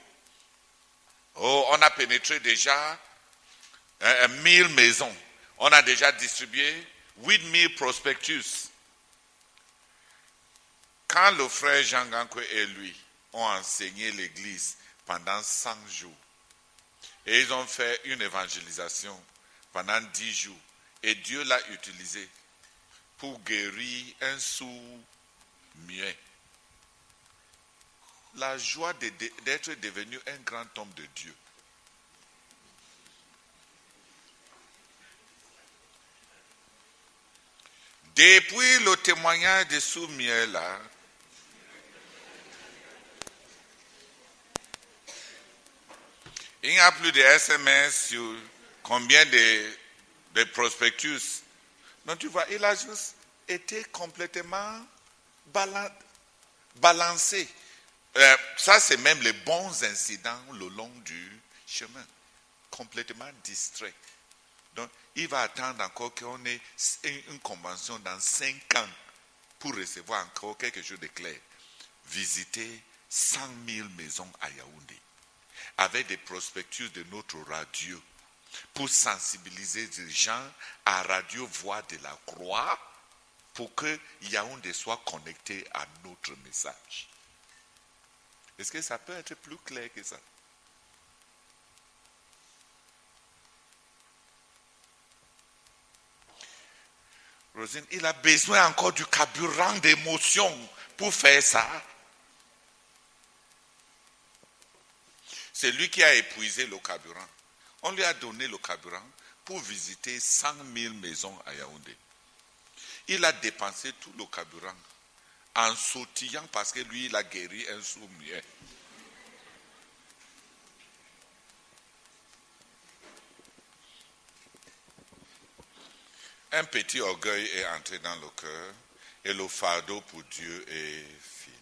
Oh, on a pénétré déjà 1000 maisons. On a déjà distribué 8000 prospectus. Quand le frère Jean Gankwe et lui ont enseigné l'église pendant 100 jours, et ils ont fait une évangélisation pendant 10 jours, et Dieu l'a utilisé pour guérir un sourd muet. La joie d'être devenu un grand homme de Dieu. Depuis le témoignage de sourd-muet là, il n'y a plus de SMS sur combien de prospectus. Donc tu vois, il a juste été complètement balancé. Ça, c'est même les bons incidents le long du chemin. Complètement distrait. Donc, il va attendre encore qu'on ait une convention dans 5 ans pour recevoir encore quelque chose de clair. Visiter 100 000 maisons à Yaoundé avec des prospectus de notre radio pour sensibiliser les gens à Radio Voix de la Croix pour que Yaoundé soit connecté à notre message. Est-ce que ça peut être plus clair que ça? Rosine, il a besoin encore du carburant d'émotion pour faire ça. C'est lui qui a épuisé le carburant. On lui a donné le carburant pour visiter 100 000 maisons à Yaoundé. Il a dépensé tout le carburant en sautillant parce que lui, il a guéri un sourd-muet. Un petit orgueil est entré dans le cœur et le fardeau pour Dieu est fini.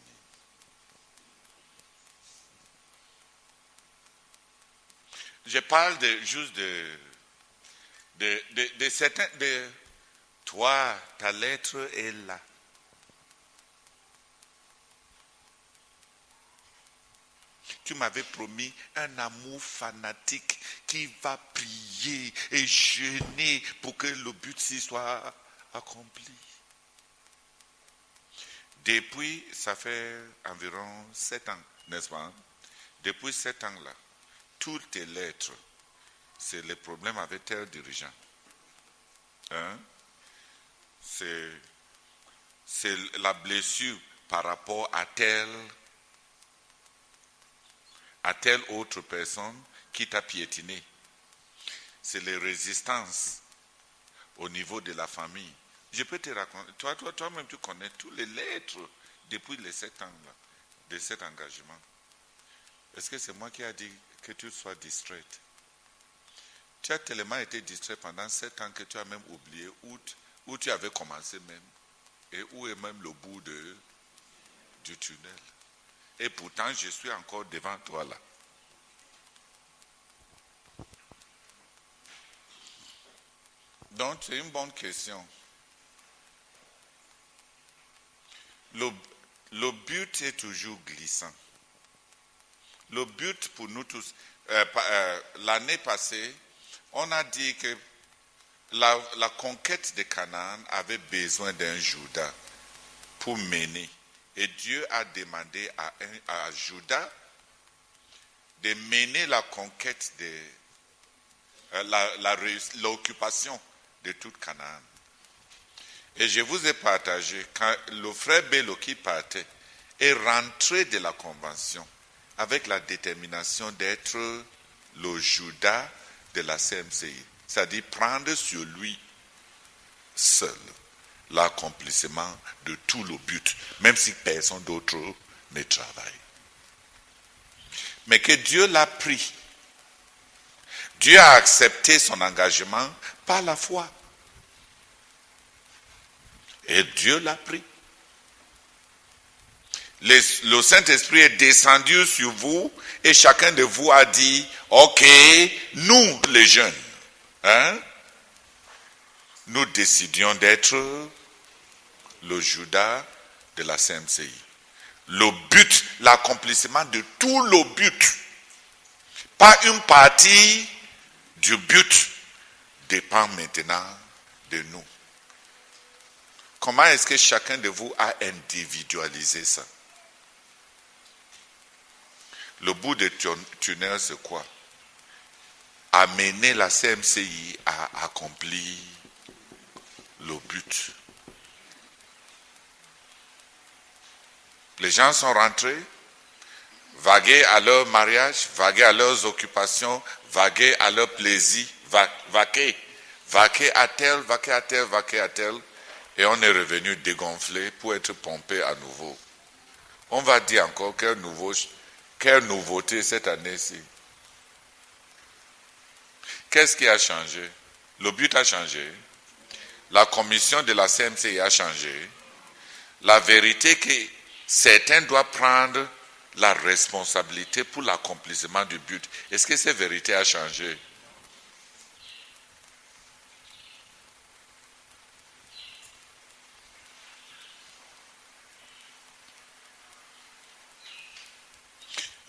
Je parle juste de certains... Toi, ta lettre est là. Tu m'avais promis un amour fanatique qui va prier et jeûner pour que le but-ci soit accompli. Depuis, ça fait environ 7 ans, n'est-ce pas? Depuis 7 ans-là, toutes tes lettres, c'est les problèmes avec tes dirigeants. Hein? C'est la blessure par rapport à telle autre personne qui t'a piétiné. C'est les résistances au niveau de la famille. Je peux te raconter, toi-même tu connais toutes les lettres depuis les 7 ans là, de cet engagement. Est-ce que c'est moi qui ai dit que tu sois distraite? Tu as tellement été distrait pendant 7 ans que tu as même oublié où tu avais commencé même et où est même le bout du tunnel. Et pourtant, je suis encore devant toi là. Donc, c'est une bonne question. Le but est toujours glissant. Le but pour nous tous, l'année passée, on a dit que la conquête de Canaan avait besoin d'un Judas pour mener. Et Dieu a demandé à Judas de mener la conquête, l'occupation de toute Canaan. Et je vous ai partagé, quand le frère Bello qui partait est rentré de la convention avec la détermination d'être le Judas de la CMCI. C'est-à-dire prendre sur lui seul l'accomplissement de tout le but, même si personne d'autre ne travaille. Mais que Dieu l'a pris. Dieu a accepté son engagement par la foi. Et Dieu l'a pris. Le Saint-Esprit est descendu sur vous et chacun de vous a dit, ok, nous les jeunes, nous décidions d'être le Judas de la CMCI. Le but, l'accomplissement de tout le but, pas une partie du but, dépend maintenant de nous. Comment est-ce que chacun de vous a individualisé ça? Le bout de tunnel, c'est quoi? Amener la CMCI à accomplir le but. Les gens sont rentrés, vaguer à leur mariage, vaguer à leurs occupations, vaguer à leur plaisir, vaquer à tel, vaquer à tel, vaquer à tel. Et on est revenu dégonflé pour être pompé à nouveau. On va dire encore quelle nouveauté cette année-ci. Qu'est-ce qui a changé? Le but a changé. La commission de la CMCI a changé. La vérité que certains doivent prendre la responsabilité pour l'accomplissement du but. Est-ce que cette vérité a changé?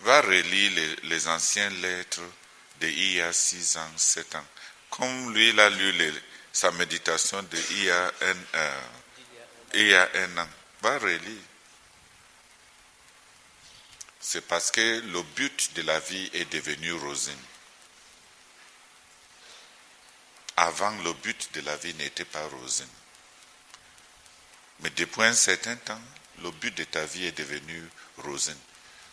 Va relire les anciennes lettres d'il y a 6 ans, 7 ans. Comme lui, il a lu sa méditation d'il y a un an. Va relire. C'est parce que le but de la vie est devenu rosine. Avant, le but de la vie n'était pas rosine. Mais depuis un certain temps, le but de ta vie est devenu rosine.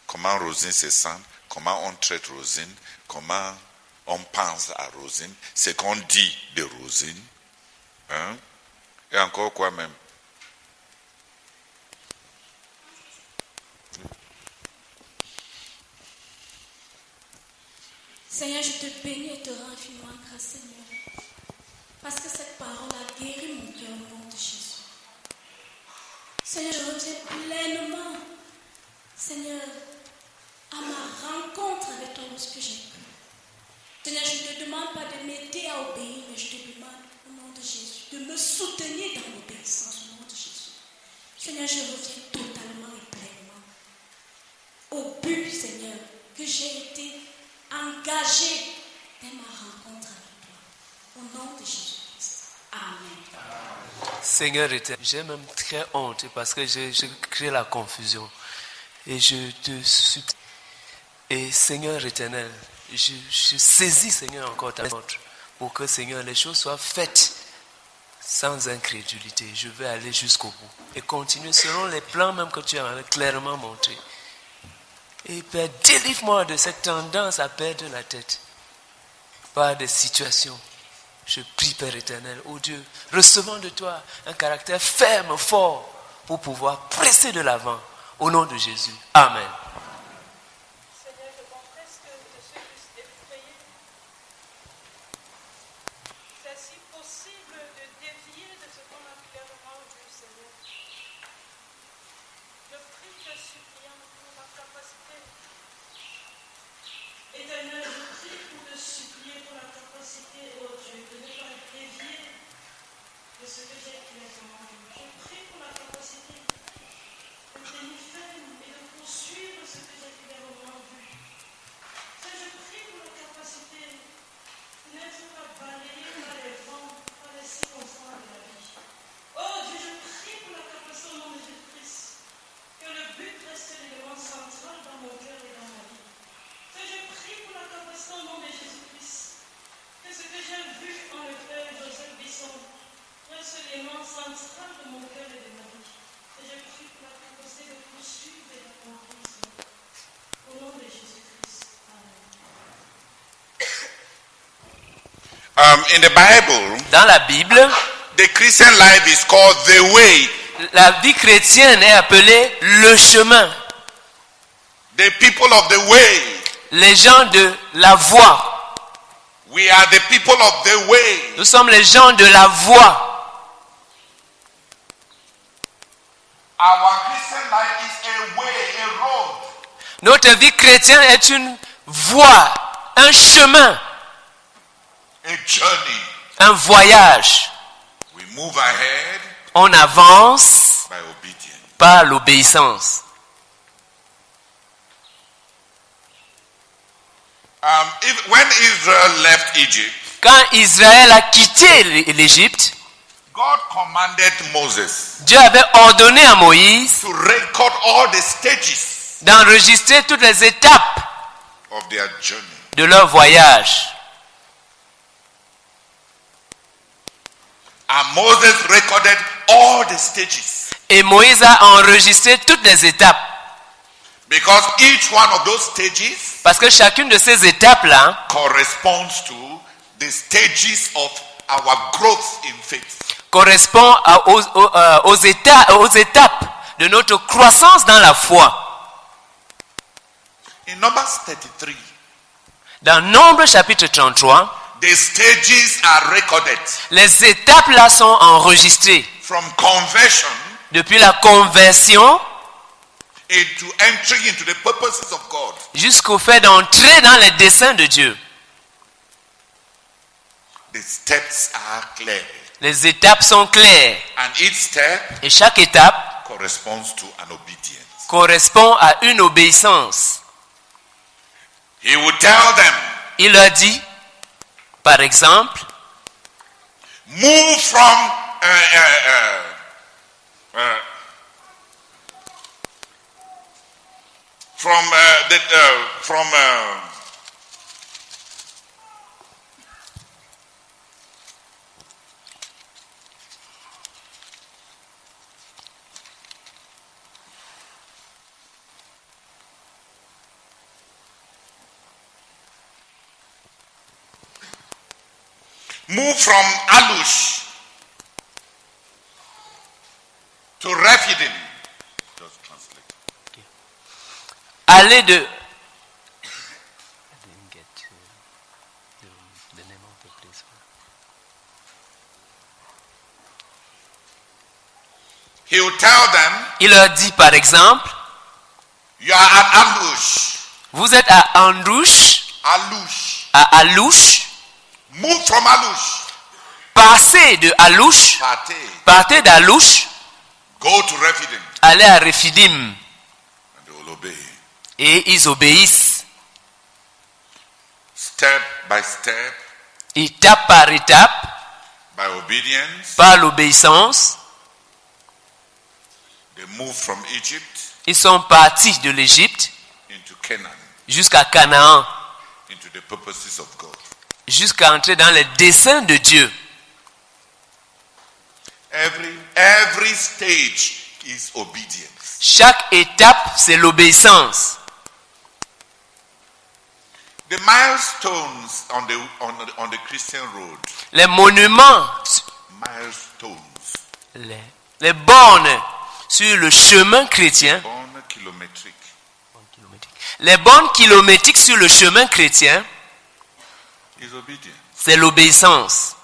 Comment Rosine se sent, comment on traite Rosine, comment on pense à Rosine, ce qu'on dit de Rosine. Et encore quoi même. Seigneur, je te bénis et te rends infiniment grâce, Seigneur. Parce que cette parole a guéri mon cœur au nom de Jésus. Seigneur, je reviens pleinement, Seigneur, à ma rencontre avec toi lorsque j'ai pu. Seigneur, je ne te demande pas de m'aider à obéir, mais je te demande au nom de Jésus de me soutenir dans l'obéissance au nom de Jésus. Seigneur, je reviens totalement et pleinement au but, Seigneur, que j'ai été engagé dès ma rencontre avec toi. Au nom de Jésus-Christ. Amen. Seigneur éternel, j'ai même très honte parce que je crée la confusion. Et je te supplie. Et Seigneur éternel, je saisis, Seigneur, encore ta main pour que, Seigneur, les choses soient faites sans incrédulité. Je vais aller jusqu'au bout et continuer selon les plans même que tu as clairement montrés. Et Père, délivre-moi de cette tendance à perdre la tête par des situations. Je prie, Père éternel, oh Dieu, recevant de toi un caractère ferme, fort, pour pouvoir presser de l'avant. Au nom de Jésus. Amen. Seigneur, je comprends ce que je suis plus effrayé. C'est si possible de dévier de ce qu'on a clairement vu, Seigneur. Je prie, te suppliant pour ma capacité. Éternel, je prie pour te supplier pour la capacité, oh Dieu, de ne pas dévier de ce que j'ai clairement vu. Je prie pour la capacité de tenir ferme et de poursuivre ce que j'ai clairement vu. Je prie pour la capacité de n'être pas balayé par les vents, par les circonstances de la vie. Oh Dieu, je prie pour la capacité au nom de Jésus-Christ, que le but reste l'élément central dans mon cœur et dans ma vie. Je prie pour la capacité au nom de Jésus-Christ, que ce que j'ai vu en le Père Joseph Bisson reste l'élément central de mon cœur et de ma vie. Et je prie pour la capacité de poursuivre et d'accomplir au nom de Jésus-Christ. In the Bible, dans la Bible, the Christian life is called the way. La vie chrétienne est appelée le chemin. The people of the way. Les gens de la voie. We are the people of the way. Nous sommes les gens de la voie. Our Christian life is a way, a road. Notre vie chrétienne est une voie, un chemin, A journey. un voyage. We move ahead On avance by obedience. par l'obéissance. When Israel left Egypt, Quand Israël a quitté l'Égypte, God commanded Moses Dieu avait ordonné à Moïse to record all the stages d'enregistrer toutes les étapes of their journey. de leur voyage. And Moses recorded all the stages. Et Moïse a enregistré toutes les étapes. Because each one of those stages Parce que chacune de ces étapes-là corresponds to the stages of our growth in faith. correspond aux étapes de notre croissance dans la foi. In Numbers 33, Dans Nombre chapitre 33, the stages are recorded les étapes là sont enregistrées. from conversion Depuis la conversion into entry into the purposes of God. jusqu'au fait d'entrer dans les desseins de Dieu. The steps are clear. Les étapes sont claires. And each step Et chaque étape corresponds to an obedience. correspond à une obéissance. He would tell them, Il leur dit, par exemple, move from move from Alush to Rephidim. Just translate. aller de... He will tell them, Il leur dit par exemple, you are at Alush. vous êtes à Andouche, Alush. à Alouche, move from Alouche, passez de Alouche, partez d'Alouche, go to Rephidim, allez à Rephidim. and they will obey. Et ils obéissent. Step by step, Étape par étape, by obedience, par l'obéissance, they move from Egypt ils sont partis de l'Égypte into Canaan, jusqu'à Canaan, into the purposes of God. jusqu'à entrer dans les desseins de Dieu. Every stage is obedience. Chaque étape, c'est l'obéissance. The milestones on the Christian road. Les monuments, Milestones. les bornes sur le chemin chrétien, Born kilometric. les bornes kilométriques sur le chemin chrétien, Is obedience. c'est l'obéissance.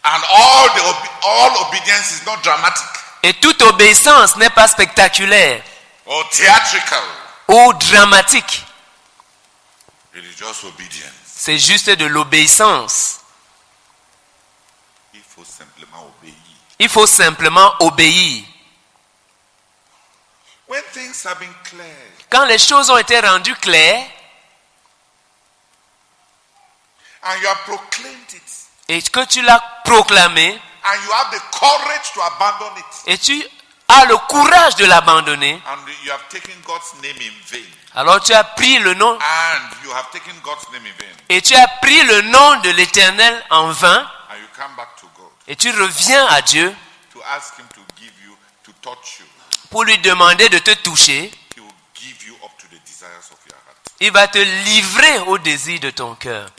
And all obedience is not dramatic Et toute obéissance n'est pas spectaculaire or theatrical. ou dramatique. It is just obedience. C'est juste de l'obéissance. Il faut simplement obéir. Il faut simplement obéir. When things have been clear, Quand les choses ont été rendues claires and you have proclaimed it, et que tu l'as proclamé and you have the courage to abandon it, et tu as le courage de l'abandonner, and you have taken God's name in vain, alors tu as pris le nom and you have taken God's name in vain, et tu as pris le nom de l'Éternel en vain and you come back to God et tu reviens à Dieu to ask Him to give you, to touch you, pour lui demander de te toucher, He will give you up to the desires of your heart. il va te livrer au désir de ton cœur.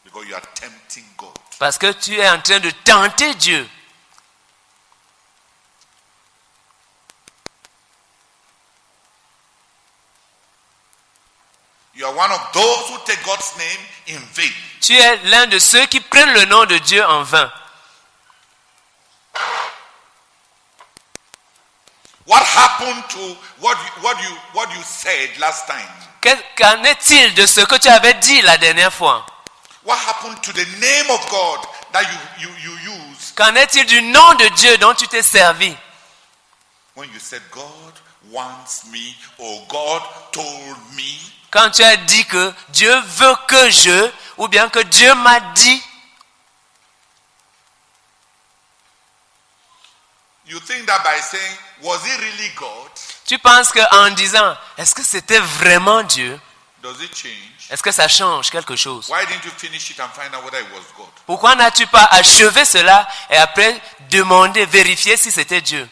Because you are tempting God. Parce que tu es en train de tenter Dieu. You are one of those who take God's name in vain. Tu es l'un de ceux qui prennent le nom de Dieu en vain. What happened to what you said last time? Qu'en est-il de ce que tu avais dit la dernière fois? What happened to the name of God that you use? Qu'en est-il du nom de Dieu dont tu t'es servi? When you said God wants me or God told me. Quand tu as dit que Dieu veut que je, ou bien que Dieu m'a dit. You think that by saying, was it really God? Tu penses qu'en disant, est-ce que c'était vraiment Dieu? Does it change? Est-ce que ça change quelque chose? Why didn't you finish it and find out whether it was God? Pourquoi n'as-tu pas achevé cela et après demander, vérifier si c'était Dieu?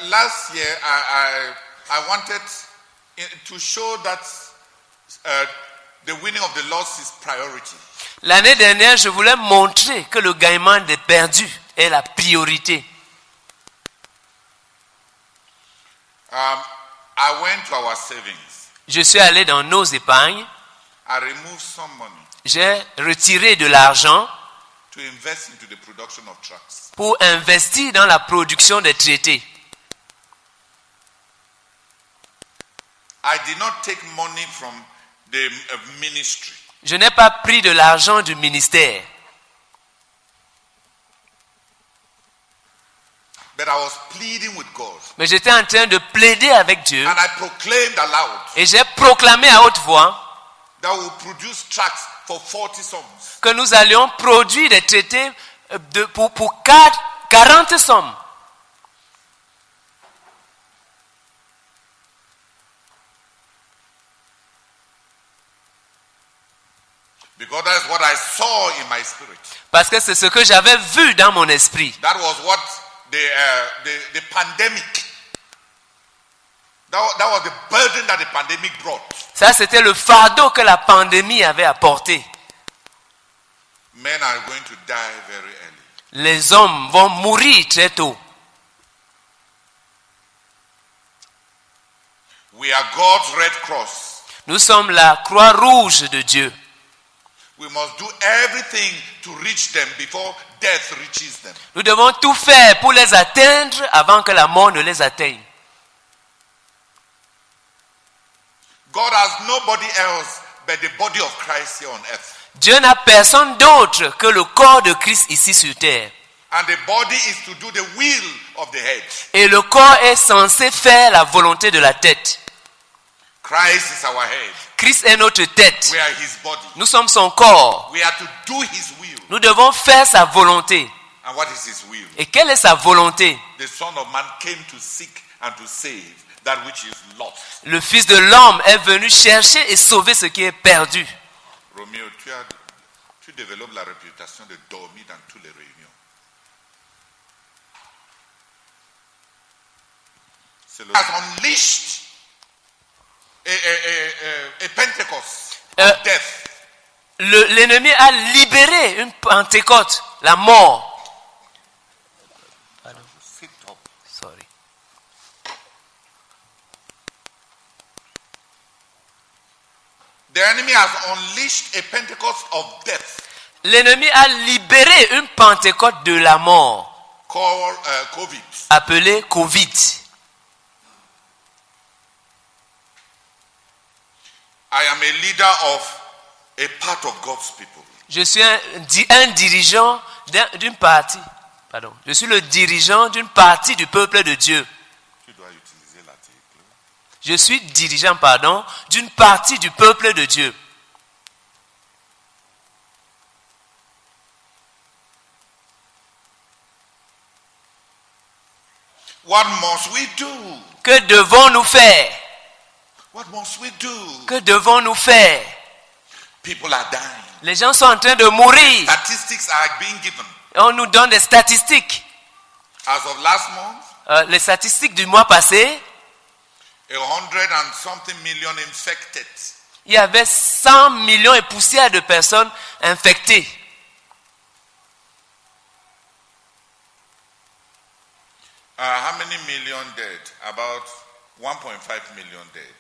Last year, I wanted to show that the winning of the lost is priority. L'année dernière, je voulais montrer que le gagnement des perdus est la priorité. I went to our savings. Je suis allé dans nos épargnes. I removed some money J'ai retiré de l'argent to invest into the production of trucks. pour investir dans la production des traités. I did not take money from the ministry. Je n'ai pas pris de l'argent du ministère. But I was pleading with God. Mais j'étais en train de plaider avec Dieu. And I proclaimed aloud. Et j'ai proclamé à haute voix That will produce tracts for 40 sommes. que nous allions produire des traités pour 40 sommes. Because that's what I saw in my spirit. Parce que c'est ce que j'avais vu dans mon esprit. That was what the pandemic That was the burden that the pandemic brought. Ça, c'était le fardeau que la pandémie avait apporté. Men are going to die very early. Les hommes vont mourir très tôt. We are God's Red Cross. Nous sommes la croix rouge de Dieu. We must do everything to reach them before death reaches them. Nous devons tout faire pour les atteindre avant que la mort ne les atteigne. God has nobody else but the body of Christ here on earth. Dieu n'a personne d'autre que le corps de Christ ici sur terre. And the body is to do the will of the head. Et le corps est censé faire la volonté de la tête. Christ is our head. Christ est notre tête. We are his body. Nous sommes son corps. We are to do his will. Nous devons faire sa volonté. And what is his will? Et quelle est sa volonté? The Son of Man came to seek and to save that which is lost. Le Fils de l'homme est venu chercher et sauver ce qui est perdu. Roméo, tu développes la réputation de dormir dans toutes les réunions. C'est le has unleashed a Pentecost of death. L'ennemi a libéré une Pentecôte, la mort. Sorry. The enemy has unleashed a Pentecost of death. L'ennemi a libéré une Pentecôte de la mort. Called COVID. Appelée Covid. I am a leader of a part of God's people. Je suis un dirigeant d'une partie. Pardon. Je suis le dirigeant d'une partie du peuple de Dieu. Tu dois utiliser l'article. Je suis dirigeant, d'une partie du peuple de Dieu. What must we do? Que devons-nous faire? What must we do? Que devons-nous faire? People are dying. Les gens sont en train de mourir. Statistics are being given. On nous donne des statistiques. As of last month, les statistiques du mois passé, 100 and something million infected. Il y avait 100 millions et poussières de personnes infectées. How many million dead? About 1.5 million dead.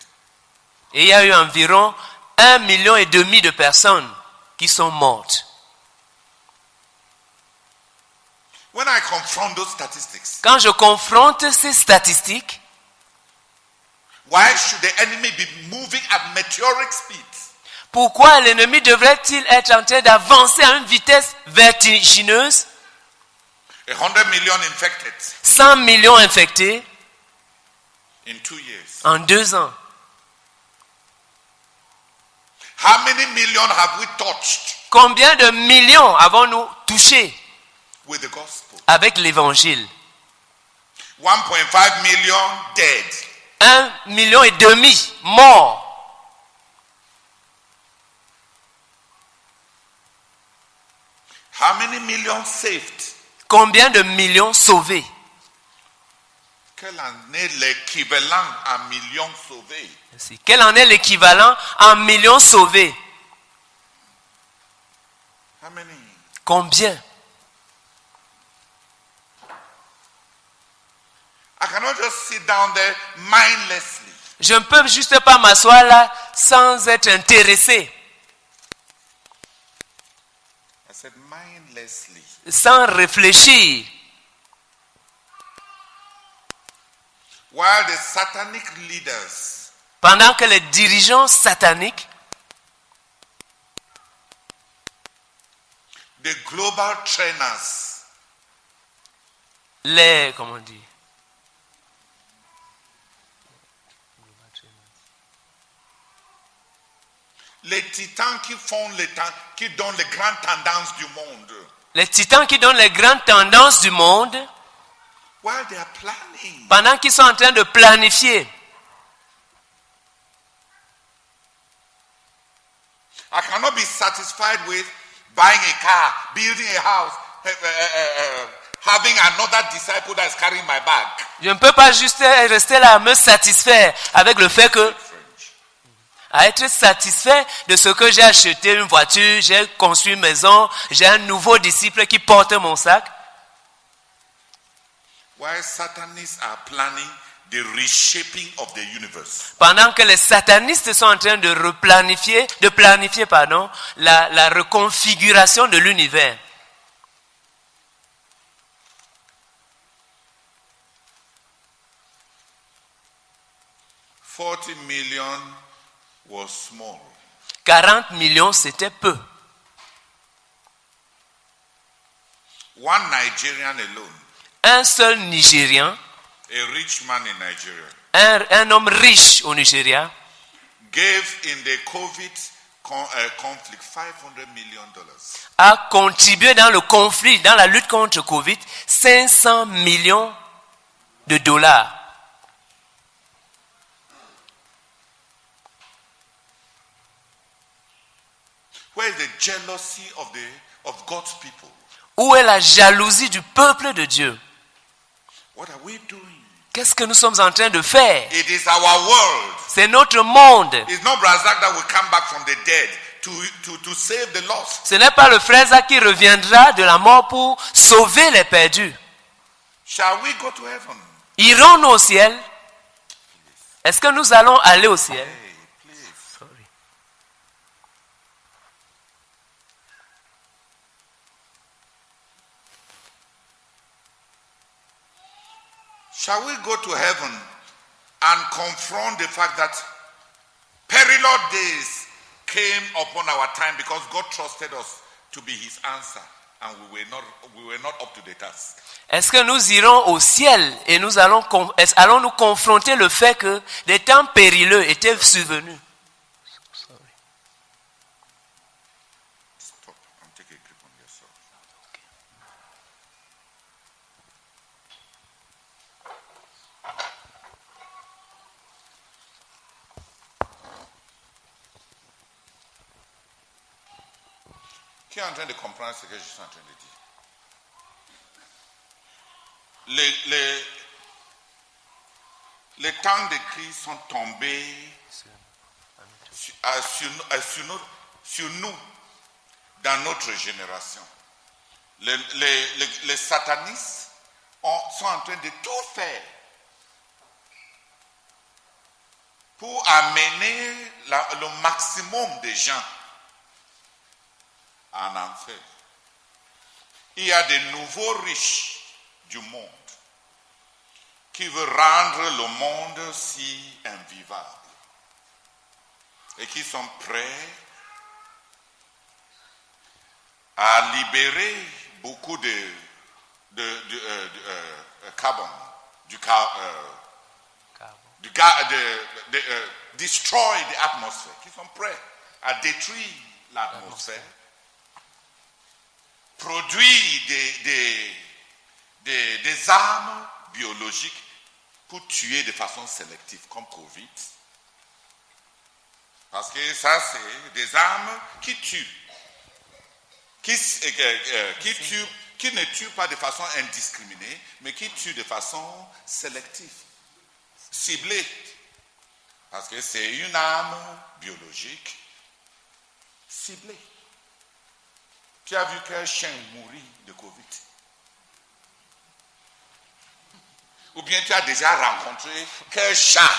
Et il y a eu environ 1,5 million de personnes qui sont mortes. When I confront those statistics, quand je confronte ces statistiques, why should the enemy be moving at meteoric speed? Pourquoi l'ennemi devrait-il être en train d'avancer à une vitesse vertigineuse? 100 million infected. 100 millions infectés in 2 years. En 2 ans. How many million have we touched? Combien de millions avons-nous touché with the gospel? Avec l'évangile? 1.5 million dead. 1,5 million morts. How many millions saved? Combien de millions sauvés? Quel en est l'équivalent à millions sauvés? Quel en est l'équivalent en millions sauvés? How many? Combien? I cannot just sit down there mindlessly. Je ne peux juste pas m'asseoir là sans être intéressé. I said mindlessly. Sans réfléchir. While the satanic leaders, pendant que les dirigeants sataniques, the global trainers, comment on dit, les titans qui donnent les grandes tendances du monde. Les titans qui donnent les grandes tendances du monde, while they are planning, pendant qu'ils sont en train de planifier. I cannot be satisfied with buying a car, building a house, having another disciple that is carrying my bag. Je ne peux pas juste rester là à me satisfaire avec le fait que à être satisfait de ce que j'ai acheté une voiture, j'ai construit une maison, j'ai un nouveau disciple qui porte mon sac. While Satanists are planning the reshaping of the universe. Pendant que les satanistes sont en train de planifier la reconfiguration de l'univers. $40 million was small. 40 millions, c'était peu. One Nigerian alone, Un seul Nigérian, a rich man in Nigeria, un homme riche au Nigeria, gave in the COVID conflict $500 million. a contribué dans le conflit, dans la lutte contre Covid, 500 millions de dollars. Where is the jealousy of God's people? Où est la jalousie du peuple de Dieu? What are we doing? Qu'est-ce que nous sommes en train de faire? It is our world. C'est notre monde. It's not Brazak that will come back from the dead to save the lost. Ce n'est pas le frère Zach qui reviendra de la mort pour sauver les perdus. Shall we go to heaven? Irons-nous au ciel? Est-ce que nous allons aller au ciel? Shall we go to heaven and confront the fact that perilous days came upon our time because God trusted us to be his answer and we were not up to the task? Est-ce que nous irons au ciel et nous allons-nous confronter le fait que des temps périlleux étaient survenus? Stop and take a grip on yourself. Qui est en train de comprendre ce que je suis en train de dire? Les temps de crise sont tombés sur nous dans notre génération. Les satanistes sont en train de tout faire pour amener le maximum de gens en enfer. Il y a de nouveaux riches du monde qui veulent rendre le monde si invivable et qui sont prêts à libérer beaucoup de carbone, destroy the atmosphere, qui sont prêts à détruire l'atmosphère, produire des armes biologiques pour tuer de façon sélective, comme Covid. Parce que ça, c'est des armes qui tuent. Qui ne tuent pas de façon indiscriminée, mais qui tuent de façon sélective, ciblée. Parce que c'est une arme biologique ciblée. Tu as vu qu'un chien mourit de Covid? Ou bien tu as déjà rencontré qu'un chat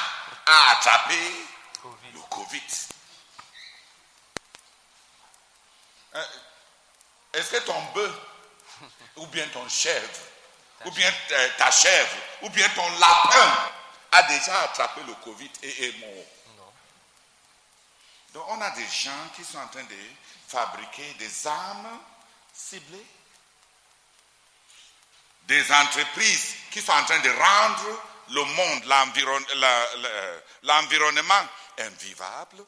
a attrapé le Covid? Est-ce que ton bœuf, ou bien ton chèvre, ou bien ta chèvre, ou bien ton lapin a déjà attrapé le Covid et est mort? Non. Donc on a des gens qui sont en train de fabriquer des armes ciblées. Des entreprises qui sont en train de rendre le monde, l'environnement invivable.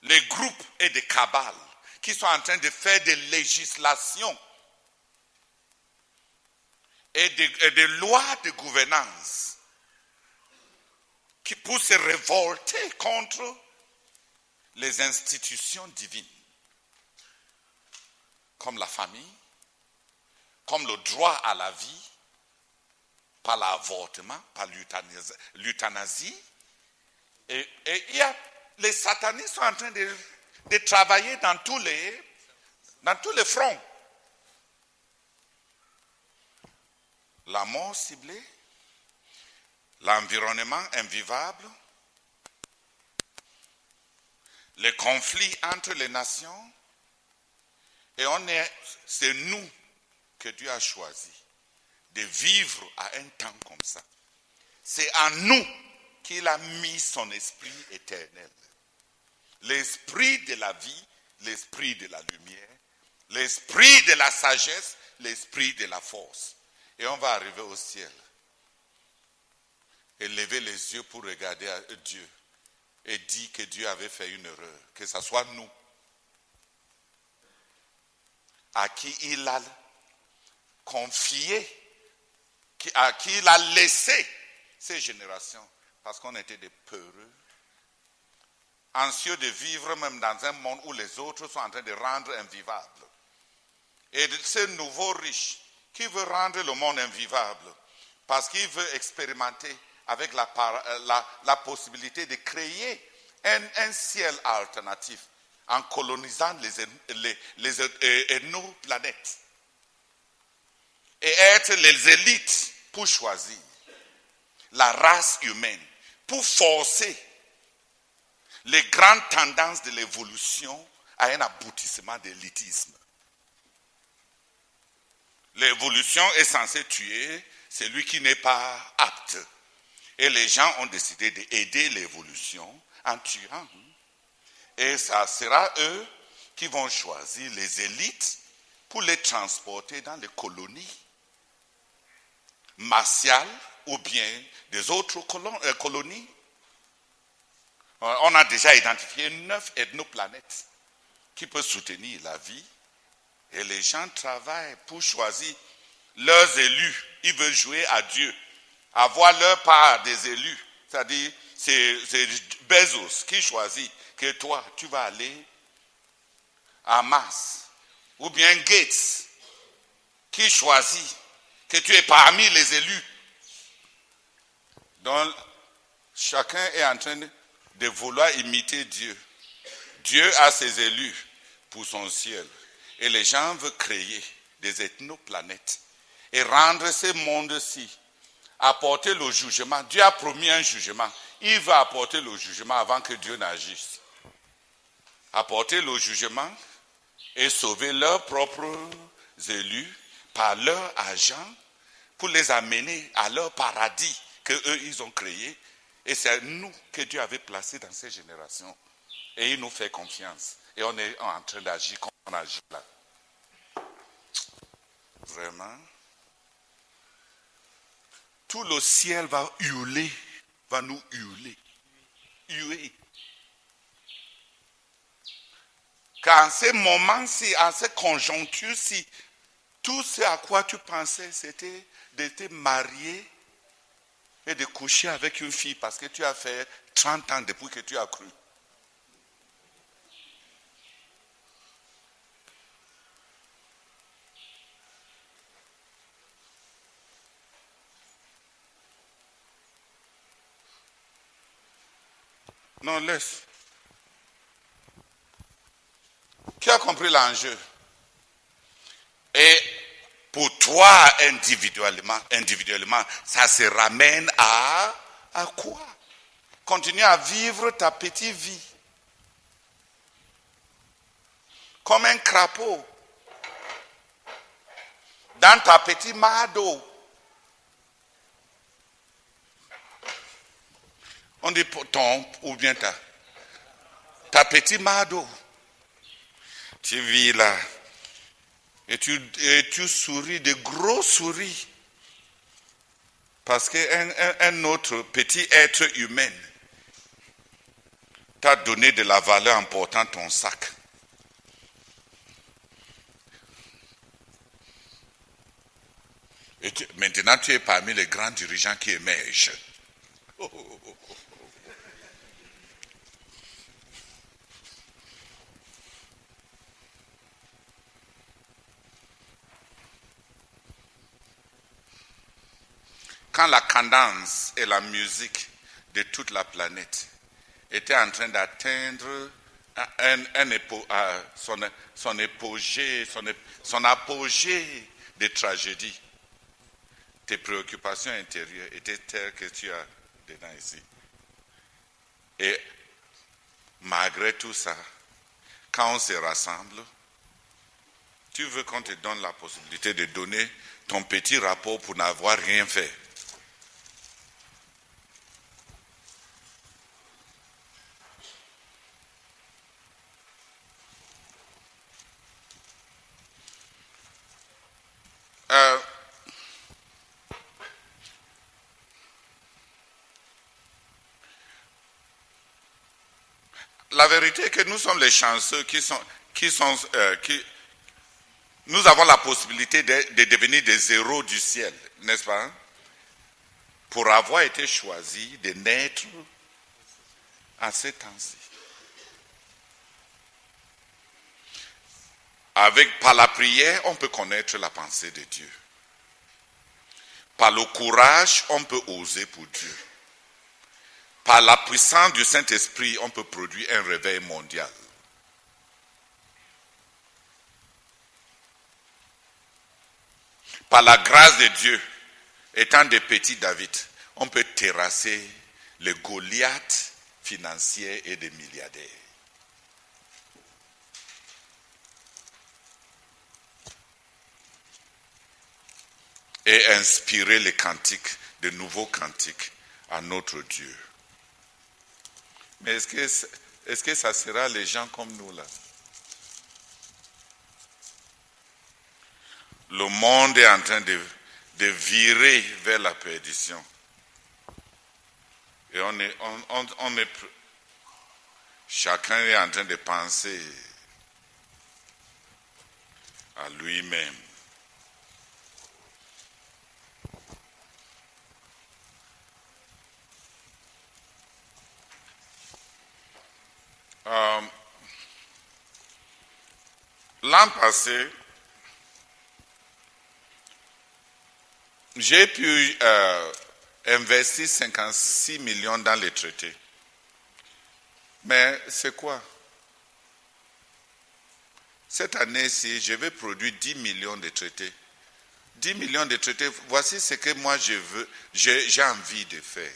Les groupes et des cabales qui sont en train de faire des législations et des lois de gouvernance qui pour se révolter contre les institutions divines, comme la famille, comme le droit à la vie, par l'avortement, par l'euthanasie. Et les satanistes sont en train de travailler dans tous les fronts. La mort ciblée, l'environnement invivable, les conflits entre les nations. Et c'est nous que Dieu a choisi de vivre à un temps comme ça. C'est en nous qu'il a mis son esprit éternel. L'esprit de la vie, l'esprit de la lumière, l'esprit de la sagesse, l'esprit de la force. Et on va arriver au ciel et lever les yeux pour regarder à Dieu et dire que Dieu avait fait une erreur, que ce soit nous à qui il a confié, à qui il a laissé ces générations, parce qu'on était des peureux, anxieux de vivre même dans un monde où les autres sont en train de rendre invivable. Et de ce nouveau riche qui veut rendre le monde invivable, parce qu'il veut expérimenter avec la possibilité de créer un ciel alternatif en colonisant nos planètes et être les élites pour choisir la race humaine, pour forcer les grandes tendances de l'évolution à un aboutissement d'élitisme. L'évolution est censée tuer celui qui n'est pas apte. Et les gens ont décidé d'aider l'évolution en tuant. Et ça sera eux qui vont choisir les élites pour les transporter dans les colonies martiales ou bien des autres colonies. On a déjà identifié 9 ethnoplanètes qui peuvent soutenir la vie. Et les gens travaillent pour choisir leurs élus. Ils veulent jouer à Dieu, avoir leur part des élus. C'est-à-dire, c'est Bezos qui choisit que toi, tu vas aller à Mars. Ou bien Gates qui choisit que tu es parmi les élus. Donc, chacun est en train de vouloir imiter Dieu. Dieu a ses élus pour son ciel. Et les gens veulent créer des ethnoplanètes et rendre ce monde-ci, apporter le jugement. Dieu a promis un jugement. Il va apporter le jugement avant que Dieu n'agisse. Apporter le jugement et sauver leurs propres élus par leur argent pour les amener à leur paradis qu'eux, ils ont créé. Et c'est nous que Dieu avait placés dans ces générations. Et il nous fait confiance. Et on est en train d'agir comme on agit là. Vraiment. Tout le ciel va hurler, va nous hurler. Huer. Car en ce moment-ci, en cette conjoncture-ci, tout ce à quoi tu pensais, c'était de te marier et de coucher avec une fille parce que tu as fait 30 ans depuis que tu as cru. Non, laisse. Qui a compris l'enjeu? Et pour toi, individuellement, ça se ramène à quoi? Continue à vivre ta petite vie. Comme un crapaud. Dans ta petite mare d'eau. On dit ton ou bien ta petite mare d'eau. Tu vis là. Et tu souris, de gros souris. Parce qu'un autre petit être humain t'a donné de la valeur en portant ton sac. Et maintenant tu es parmi les grands dirigeants qui émergent. quand la cadence et la musique de toute la planète étaient en train d'atteindre son apogée de tragédie, tes préoccupations intérieures étaient telles que tu as dedans ici. Et malgré tout ça, quand on se rassemble, tu veux qu'on te donne la possibilité de donner ton petit rapport pour n'avoir rien fait. La vérité est que nous sommes les chanceux nous avons la possibilité de devenir des héros du ciel, n'est-ce pas? Pour avoir été choisis de naître à ce temps-ci. Par la prière, on peut connaître la pensée de Dieu. Par le courage, on peut oser pour Dieu. Par la puissance du Saint-Esprit, on peut produire un réveil mondial. Par la grâce de Dieu, étant des petits David, on peut terrasser les Goliaths financiers et des milliardaires. Et inspirer les cantiques, de nouveaux cantiques à notre Dieu. Mais est-ce que ça sera les gens comme nous là? Le monde est en train de virer vers la perdition. Et chacun est en train de penser à lui-même. L'an passé, j'ai pu investir 56 millions dans les traités. Mais c'est quoi? Cette année-ci, je vais produire 10 millions de traités. 10 millions de traités, voici ce que moi j'ai envie de faire.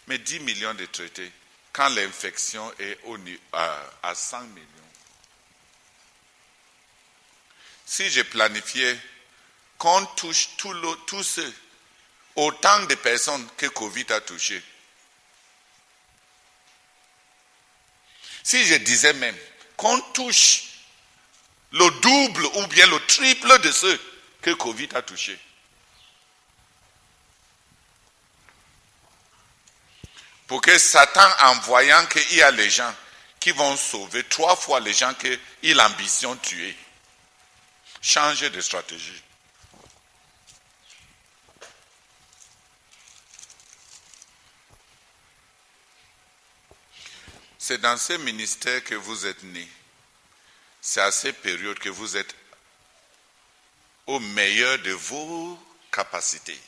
Mais 10 millions de traités, quand l'infection est à 100 millions. Si j'ai planifié qu'on touche tous ceux, autant de personnes que Covid a touché. Si je disais même qu'on touche le double ou bien le triple de ceux que Covid a touché. Pour que Satan, en voyant qu'il y a les gens qui vont sauver 3 fois les gens qu'il ambitionne tuer, change de stratégie. C'est dans ce ministère que vous êtes nés. C'est à cette période que vous êtes au meilleur de vos capacités.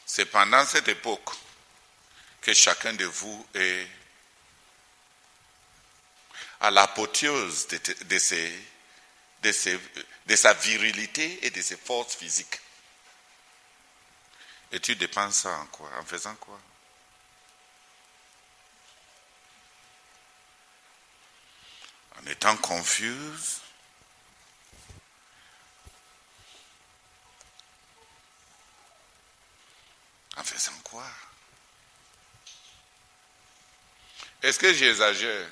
C'est pendant cette époque que chacun de vous est à l'apothéose de sa virilité et de ses forces physiques. Et tu dépenses ça en quoi? En faisant quoi? En étant confuse. En faisant quoi? Est-ce que j'exagère?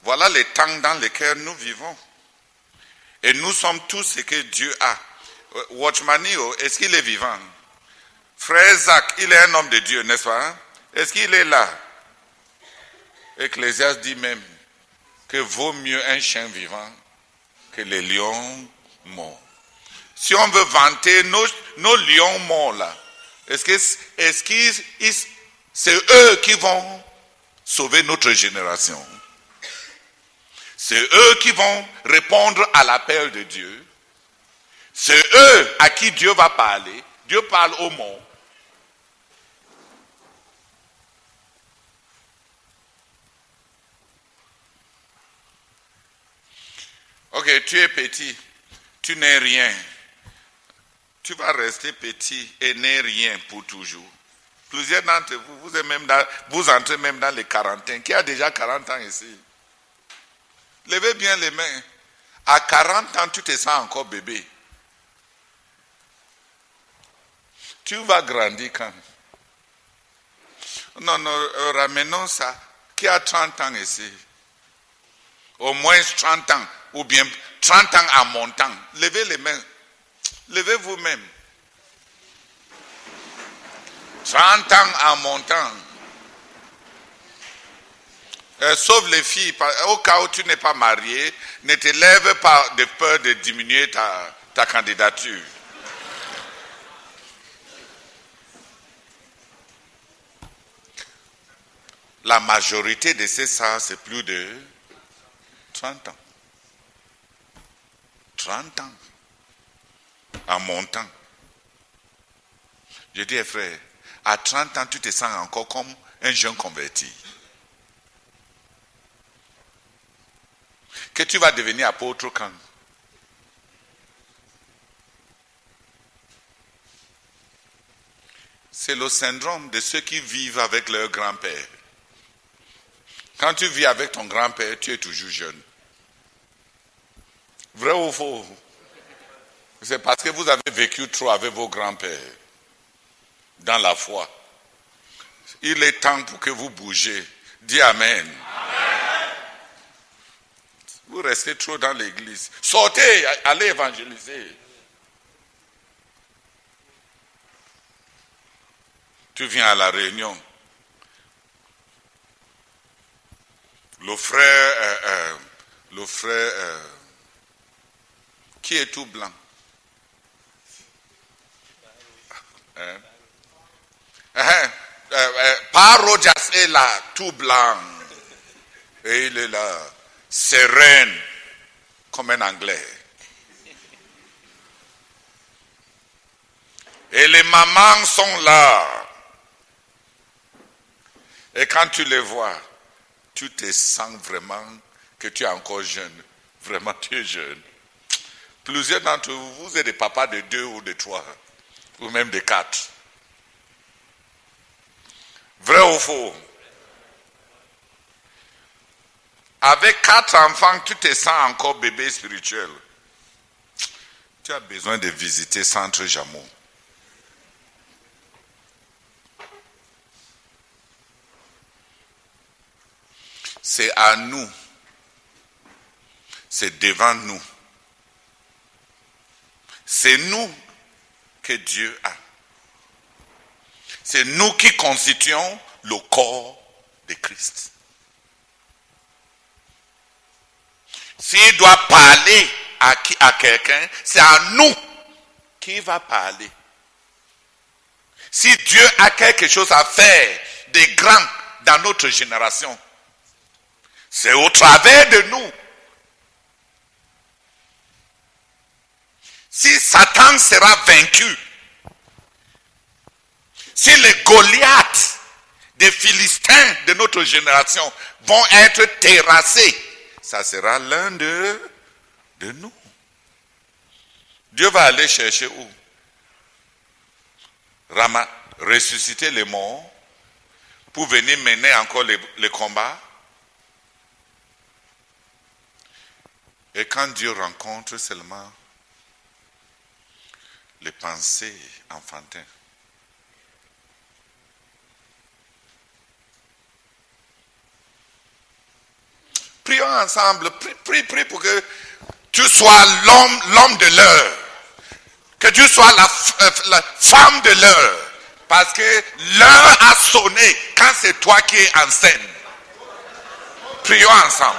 Voilà les temps dans lesquels nous vivons. Et nous sommes tous ce que Dieu a. Watchmanio, est-ce qu'il est vivant? Frère Zach, il est un homme de Dieu, n'est-ce pas? Est-ce qu'il est là? Ecclésiaste dit même que vaut mieux un chien vivant que les lions morts. Si on veut vanter nos lions morts là, est-ce que c'est eux qui vont sauver notre génération? C'est eux qui vont répondre à l'appel de Dieu. C'est eux à qui Dieu va parler. Dieu parle au monde. Ok, tu es petit, tu n'es rien. Tu vas rester petit et n'es rien pour toujours. Plusieurs d'entre vous, vous entrez même dans les quarantaines. Qui a déjà 40 ans ici? Levez bien les mains. À 40 ans, tu te sens encore bébé. Tu vas grandir quand? Non, ramenons ça. Qui a 30 ans ici? Au moins 30 ans. Ou bien 30 ans en montant. Levez les mains. Levez vous-même. 30 ans en montant. Sauf les filles. Au cas où tu n'es pas marié, ne te lève pas de peur de diminuer ta candidature. La majorité de ces ça, c'est plus de 30 ans. 30 ans. En montant. Je dis, frère, à 30 ans, tu te sens encore comme un jeune converti. Que tu vas devenir apôtre quand? C'est le syndrome de ceux qui vivent avec leur grand-père. Quand tu vis avec ton grand-père, tu es toujours jeune. Vrai ou faux? C'est parce que vous avez vécu trop avec vos grands-pères dans la foi. Il est temps pour que vous bougez. Dis Amen. Amen. Vous restez trop dans l'église. Sortez, allez évangéliser. Tu viens à la réunion. Le frère qui est tout blanc. Pas Rogers est là, tout blanc. Et il est là, sereine, comme un Anglais. Et les mamans sont là. Et quand tu les vois, tu te sens vraiment que tu es encore jeune. Vraiment, tu es jeune. Plusieurs d'entre vous, vous êtes des papas de 2 ou de 3, ou même de 4. Vrai ou faux? Avec 4 enfants, tu te sens encore bébé spirituel. Tu as besoin de visiter Centre Jameau. C'est à nous. C'est devant nous. C'est nous que Dieu a. C'est nous qui constituons le corps de Christ. S'il doit parler à quelqu'un, c'est à nous qu'il va parler. Si Dieu a quelque chose à faire de grand dans notre génération, c'est au travers de nous. Si Satan sera vaincu, si les Goliaths des Philistins de notre génération vont être terrassés, ça sera l'un de nous. Dieu va aller chercher où? Ressusciter les morts pour venir mener encore les combats. Et quand Dieu rencontre seulement les pensées enfantines, prions ensemble, prie pour que tu sois l'homme de l'heure, que tu sois la femme de l'heure, parce que l'heure a sonné quand c'est toi qui es en scène. Prions ensemble.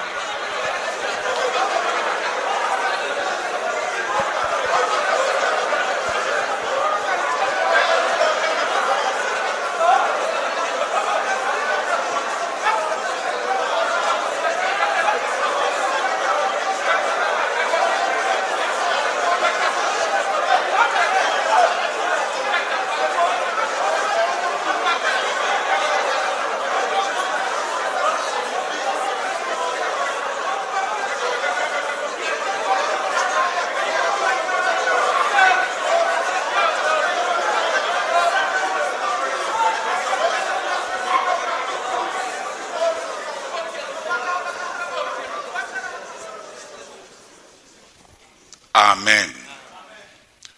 Amen.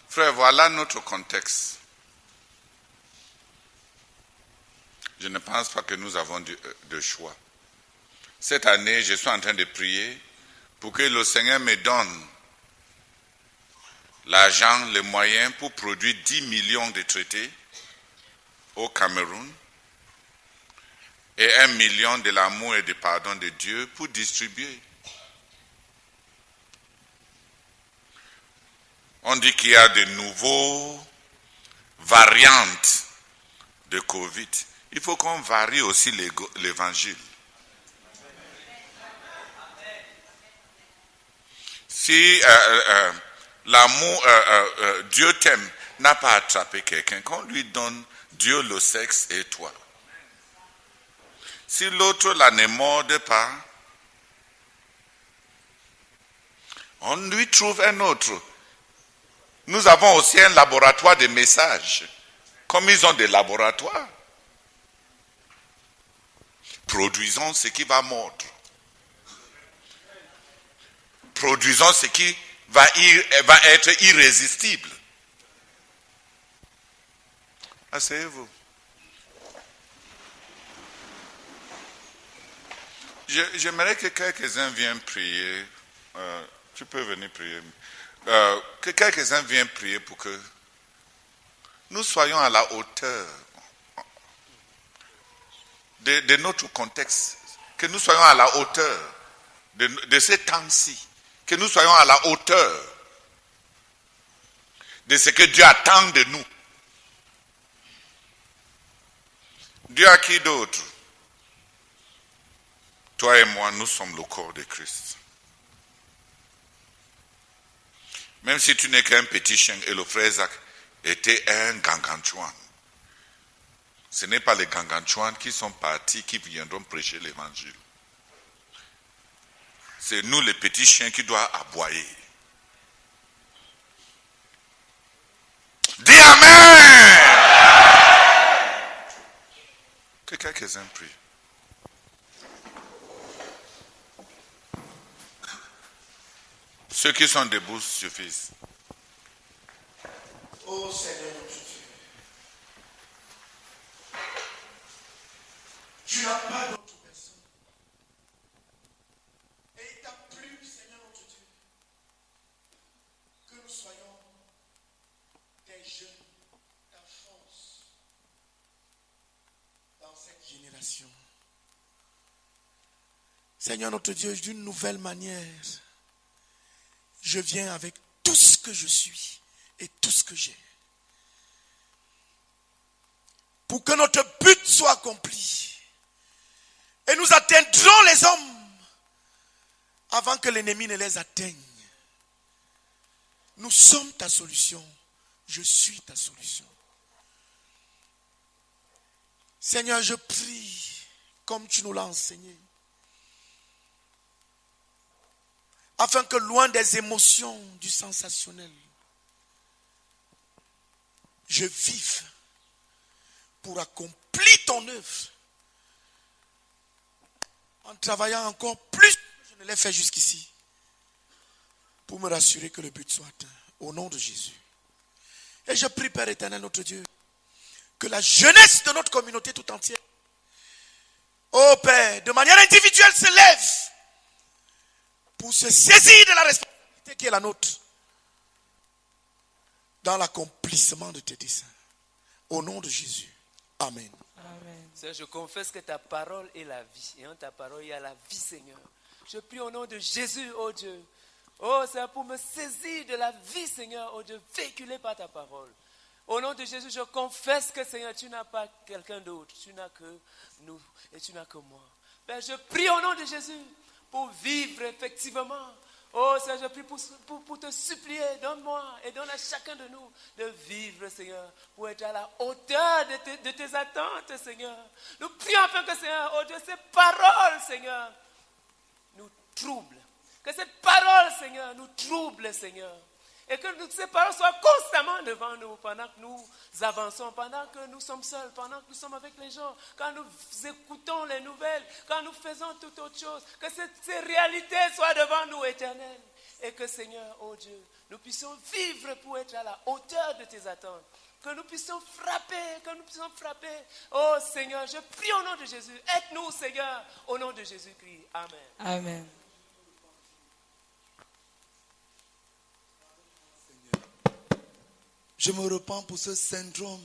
Frère, voilà notre contexte. Je ne pense pas que nous avons de choix. Cette année, je suis en train de prier pour que le Seigneur me donne l'argent, les moyens pour produire 10 millions de traités au Cameroun et 1 million de l'amour et du pardon de Dieu pour distribuer. On dit qu'il y a de nouveaux variantes de Covid. Il faut qu'on varie aussi l'évangile. Si l'amour, Dieu t'aime, n'a pas attrapé quelqu'un, qu'on lui donne Dieu le sexe et toi. Si l'autre là ne morde pas, on lui trouve un autre. Nous avons aussi un laboratoire de messages, comme ils ont des laboratoires. Produisons ce qui va mordre. Produisons ce qui va être irrésistible. Asseyez-vous. J'aimerais que quelques-uns viennent prier. Tu peux venir prier. Que quelques-uns viennent prier pour que nous soyons à la hauteur de notre contexte. Que nous soyons à la hauteur de ces temps-ci. Que nous soyons à la hauteur de ce que Dieu attend de nous. Dieu a qui d'autre? Toi et moi, nous sommes le corps de Christ. Même si tu n'es qu'un petit chien et le frère Zach était un ganganchouan. Ce n'est pas les ganganchouans qui sont partis, qui viendront prêcher l'évangile. C'est nous les petits chiens qui doivent aboyer. Dis Amen! Que quelques-uns prient. Ceux qui sont debout suffisent. Oh Seigneur notre Dieu, tu n'as pas d'autre personne. Et il t'a plu, Seigneur notre Dieu, que nous soyons des jeunes d'enfance dans cette génération. Seigneur notre Dieu, d'une nouvelle manière, je viens avec tout ce que je suis et tout ce que j'ai. Pour que notre but soit accompli. Et nous atteindrons les hommes avant que l'ennemi ne les atteigne. Nous sommes ta solution. Je suis ta solution. Seigneur, je prie comme tu nous l'as enseigné. Afin que loin des émotions du sensationnel, je vive pour accomplir ton œuvre en travaillant encore plus que je ne l'ai fait jusqu'ici pour me rassurer que le but soit atteint au nom de Jésus. Et je prie, Père éternel, notre Dieu, que la jeunesse de notre communauté tout entière, ô Père, de manière individuelle se lève pour se saisir de la responsabilité qui est la nôtre dans l'accomplissement de tes desseins. Au nom de Jésus. Amen. Seigneur, je confesse que ta parole est la vie. Et en ta parole, il y a la vie, Seigneur. Je prie au nom de Jésus, oh Dieu. Oh Seigneur, pour me saisir de la vie, Seigneur, oh Dieu, véhiculée par ta parole. Au nom de Jésus, je confesse que, Seigneur, tu n'as pas quelqu'un d'autre. Tu n'as que nous et tu n'as que moi. Père, je prie au nom de Jésus pour vivre effectivement. Oh Seigneur, je prie pour te supplier, donne-moi et donne à chacun de nous de vivre, Seigneur, pour être à la hauteur de tes attentes, Seigneur. Nous prions afin que, Seigneur, oh Dieu, ces paroles, Seigneur, nous troublent. Que cette parole, Seigneur, nous trouble, Seigneur. Et que ces paroles soient constamment devant nous pendant que nous avançons, pendant que nous sommes seuls, pendant que nous sommes avec les gens, quand nous écoutons les nouvelles, quand nous faisons toute autre chose. Que ces réalités soient devant nous, Éternel. Et que Seigneur, oh Dieu, nous puissions vivre pour être à la hauteur de tes attentes. Que nous puissions frapper. Oh Seigneur, je prie au nom de Jésus. Aide-nous Seigneur, au nom de Jésus-Christ. Amen. Amen. Je me repens pour ce syndrome